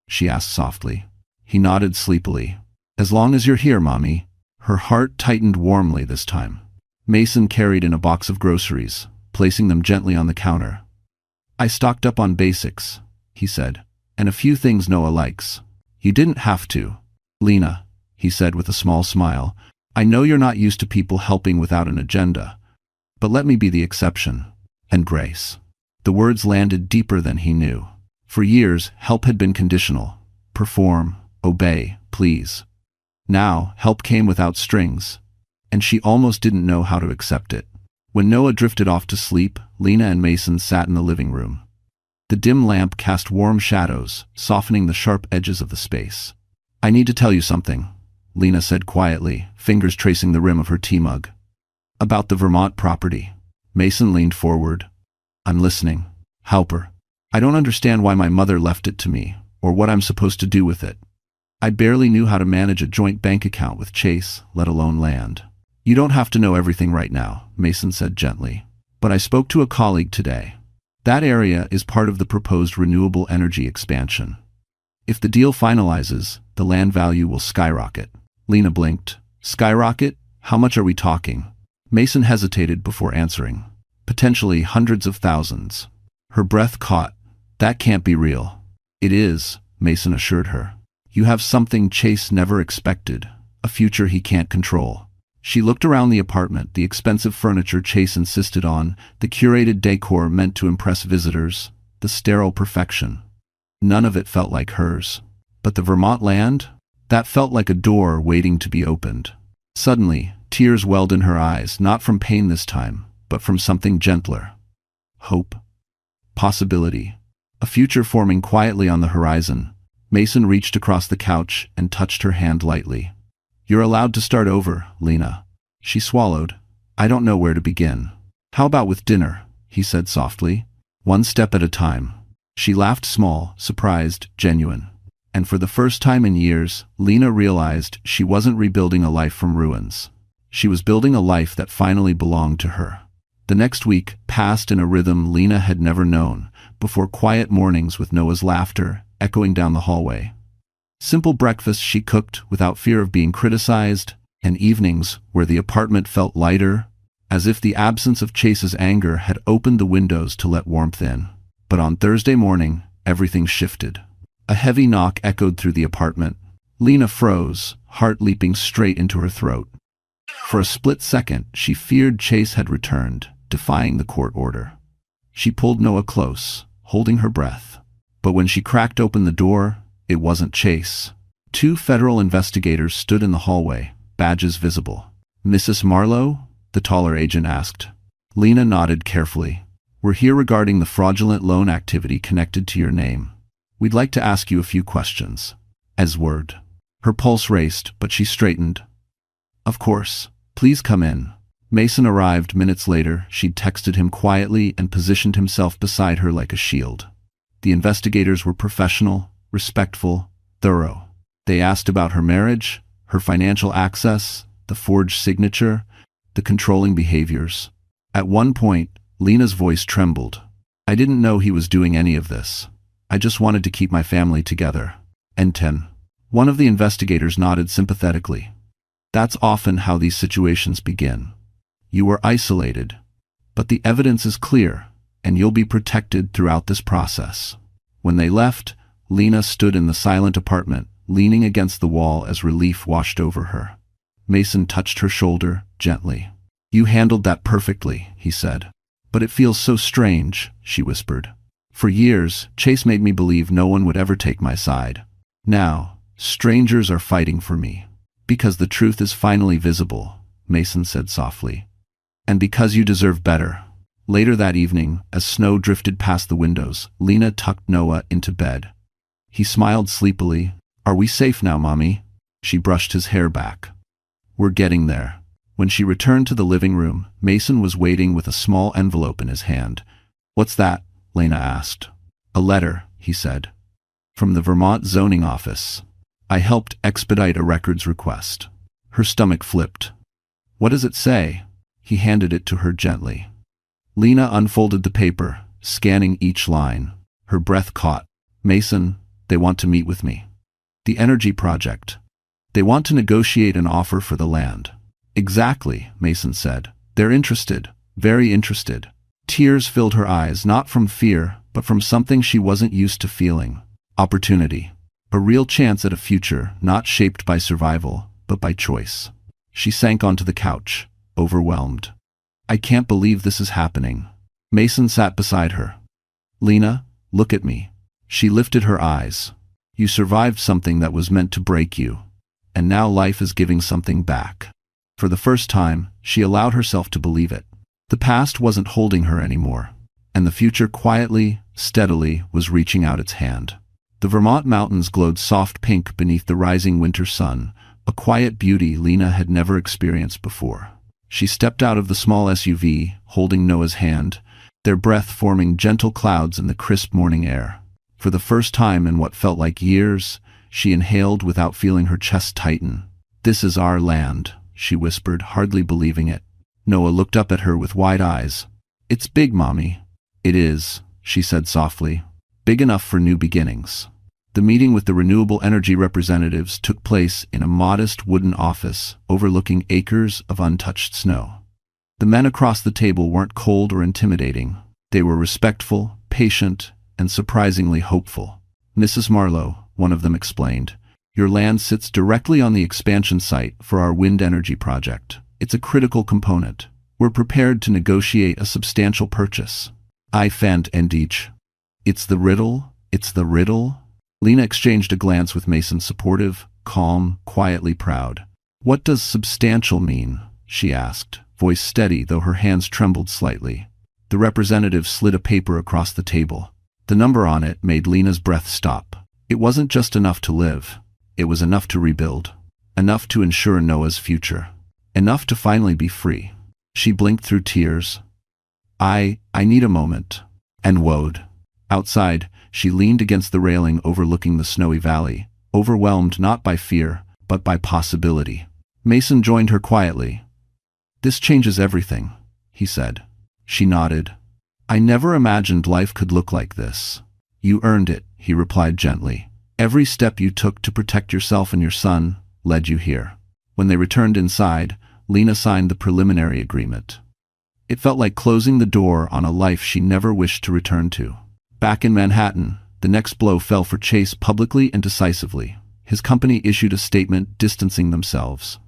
she asked softly. He nodded sleepily. "As long as you're here, Mommy." Her heart tightened warmly this time. Mason carried in a box of groceries, placing them gently on the counter. "I stocked up on basics," he said, "and a few things Noah likes." "You didn't have to, Lena," he said with a small smile. "I know you're not used to people helping without an agenda, but let me be the exception." And grace. The words landed deeper than he knew. For years, help had been conditional. Perform, obey, please. Now, help came without strings, and she almost didn't know how to accept it. When Noah drifted off to sleep, Lena and Mason sat in the living room. The dim lamp cast warm shadows, softening the sharp edges of the space. "I need to tell you something," Lena said quietly, fingers tracing the rim of her tea mug. "About the Vermont property." Mason leaned forward. "I'm listening. Help her. I don't understand why my mother left it to me, or what I'm supposed to do with it. I barely knew how to manage a joint bank account with Chase, let alone land." "You don't have to know everything right now," Mason said gently. "But I spoke to a colleague today. That area is part of the proposed renewable energy expansion. If the deal finalizes, the land value will skyrocket." Lena blinked. "Skyrocket? How much are we talking?" Mason hesitated before answering. "Potentially hundreds of thousands." Her breath caught. "That can't be real." "It is," Mason assured her. "You have something Chase never expected, a future he can't control." She looked around the apartment, the expensive furniture Chase insisted on, the curated decor meant to impress visitors, the sterile perfection. None of it felt like hers. But the Vermont land? That felt like a door waiting to be opened. Suddenly, tears welled in her eyes, not from pain this time, but from something gentler. Hope. Possibility. A future forming quietly on the horizon. Mason reached across the couch and touched her hand lightly. "You're allowed to start over, Lena." She swallowed. "I don't know where to begin." "How about with dinner?" he said softly. "One step at a time." She laughed small, surprised, genuine. And for the first time in years, Lena realized she wasn't rebuilding a life from ruins. She was building a life that finally belonged to her. The next week passed in a rhythm Lena had never known, before quiet mornings with Noah's laughter echoing down the hallway. Simple breakfasts she cooked without fear of being criticized, and evenings where the apartment felt lighter, as if the absence of Chase's anger had opened the windows to let warmth in. But on Thursday morning, everything shifted. A heavy knock echoed through the apartment. Lena froze, heart leaping straight into her throat. For a split second, she feared Chase had returned, defying the court order. She pulled Noah close, holding her breath. But when she cracked open the door, it wasn't Chase. 2 federal investigators stood in the hallway, badges visible. "Mrs. Marlowe?" the taller agent asked. Lena nodded carefully. "We're here regarding the fraudulent loan activity connected to your name. We'd like to ask you a few questions." As word. Her pulse raced, but she straightened. "Of course. Please come in." Mason arrived minutes later. She'd texted him quietly and positioned himself beside her like a shield. The investigators were professional, respectful, thorough. They asked about her marriage, her financial access, the forged signature, the controlling behaviors. At one point, Lena's voice trembled. "I didn't know he was doing any of this. I just wanted to keep my family together." And 10. One of the investigators nodded sympathetically. "That's often how these situations begin. You were isolated, but the evidence is clear, and you'll be protected throughout this process." When they left, Lena stood in the silent apartment, leaning against the wall as relief washed over her. Mason touched her shoulder gently. "You handled that perfectly," he said. "But it feels so strange," she whispered. "For years, Chase made me believe no one would ever take my side. Now, strangers are fighting for me. Because the truth is finally visible," Mason said softly. And because you deserve better. Later that evening, as snow drifted past the windows, Lena tucked Noah into bed. He smiled sleepily. Are we safe now, Mommy? She brushed his hair back. We're getting there. When she returned to the living room, Mason was waiting with a small envelope in his hand. What's that? Lena asked. A letter, he said. From the Vermont zoning office. I helped expedite a records request. Her stomach flipped. What does it say? He handed it to her gently. Lena unfolded the paper, scanning each line. Her breath caught. Mason, they want to meet with me. The energy project. They want to negotiate an offer for the land. Exactly, Mason said. They're interested, very interested. Tears filled her eyes, not from fear, but from something she wasn't used to feeling. Opportunity. A real chance at a future not shaped by survival, but by choice. She sank onto the couch, overwhelmed. I can't believe this is happening. Mason sat beside her. Lena, look at me. She lifted her eyes. You survived something that was meant to break you. And now life is giving something back. For the first time, she allowed herself to believe it. The past wasn't holding her anymore. And the future quietly, steadily, was reaching out its hand. The Vermont mountains glowed soft pink beneath the rising winter sun, a quiet beauty Lena had never experienced before. She stepped out of the small SUV, holding Noah's hand, their breath forming gentle clouds in the crisp morning air. For the first time in what felt like years, she inhaled without feeling her chest tighten. This is our land, she whispered, hardly believing it. Noah looked up at her with wide eyes. It's big, Mommy. It is, she said softly. Big enough for new beginnings. The meeting with the renewable energy representatives took place in a modest wooden office overlooking acres of untouched snow. The men across the table weren't cold or intimidating. They were respectful, patient, and surprisingly hopeful. Mrs. Marlowe, one of them explained, your land sits directly on the expansion site for our wind energy project. It's a critical component. We're prepared to negotiate a substantial purchase. I fanned each. It's the riddle. Lena exchanged a glance with Mason, supportive, calm, quietly proud. What does substantial mean? She asked, voice steady though her hands trembled slightly. The representative slid a paper across the table. The number on it made Lena's breath stop. It wasn't just enough to live. It was enough to rebuild. Enough to ensure Noah's future. Enough to finally be free. She blinked through tears. I need a moment. And woed. Outside, she leaned against the railing overlooking the snowy valley, overwhelmed not by fear, but by possibility. Mason joined her quietly. This changes everything, he said. She nodded. I never imagined life could look like this. You earned it, he replied gently. Every step you took to protect yourself and your son led you here. When they returned inside, Lena signed the preliminary agreement. It felt like closing the door on a life she never wished to return to. Back in Manhattan, the next blow fell for Chase publicly and decisively. His company issued a statement distancing themselves.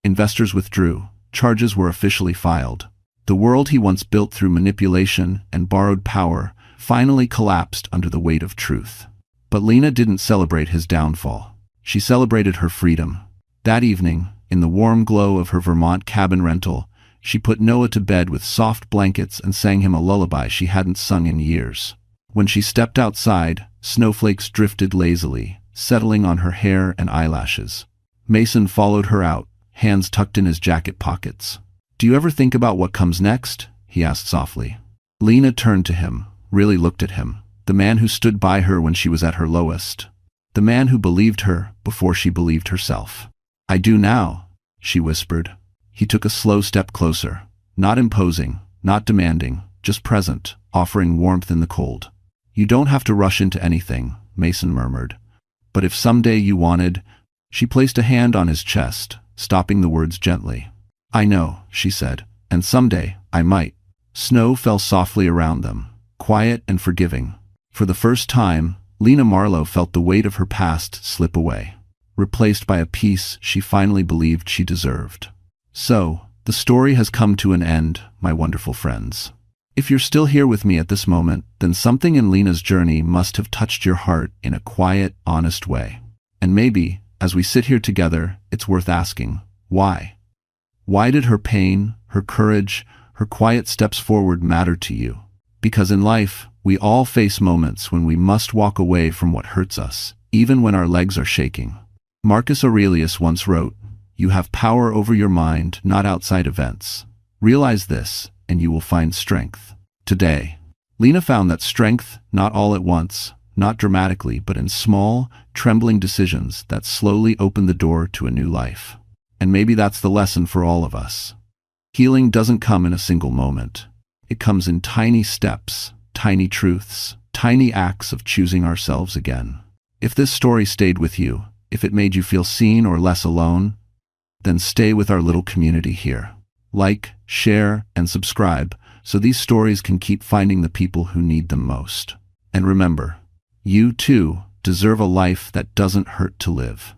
Investors withdrew. Charges were officially filed. The world he once built through manipulation and borrowed power finally collapsed under the weight of truth. But Lena didn't celebrate his downfall. She celebrated her freedom. That evening, in the warm glow of her Vermont cabin rental, she put Noah to bed with soft blankets and sang him a lullaby she hadn't sung in years. When she stepped outside, snowflakes drifted lazily, settling on her hair and eyelashes. Mason followed her out, hands tucked in his jacket pockets. Do you ever think about what comes next? He asked softly. Lena turned to him, really looked at him. The man who stood by her when she was at her lowest. The man who believed her before she believed herself. I do now, she whispered. He took a slow step closer, not imposing, not demanding, just present, offering warmth in the cold. You don't have to rush into anything, Mason murmured. But if someday you wanted, she placed a hand on his chest, stopping the words gently. I know, she said, and someday, I might. Snow fell softly around them, quiet and forgiving. For the first time, Lena Marlowe felt the weight of her past slip away, replaced by a peace she finally believed she deserved. So, the story has come to an end, my wonderful friends. If you're still here with me at this moment, then something in Lena's journey must have touched your heart in a quiet, honest way. And maybe, as we sit here together, it's worth asking, why? Why did her pain, her courage, her quiet steps forward matter to you. Because in life, we all face moments when we must walk away from what hurts us, even when our legs are shaking. Marcus Aurelius once wrote, "You have power over your mind, not outside events. Realize this, and you will find strength." Today, Lena found that strength, not all at once, not dramatically, but in small, trembling decisions that slowly open the door to a new life. And maybe that's the lesson for all of us. Healing doesn't come in a single moment. It comes in tiny steps, tiny truths, tiny acts of choosing ourselves again. If this story stayed with you, if it made you feel seen or less alone, then stay with our little community here. Like, share, and subscribe so these stories can keep finding the people who need them most. And remember, you too deserve a life that doesn't hurt to live.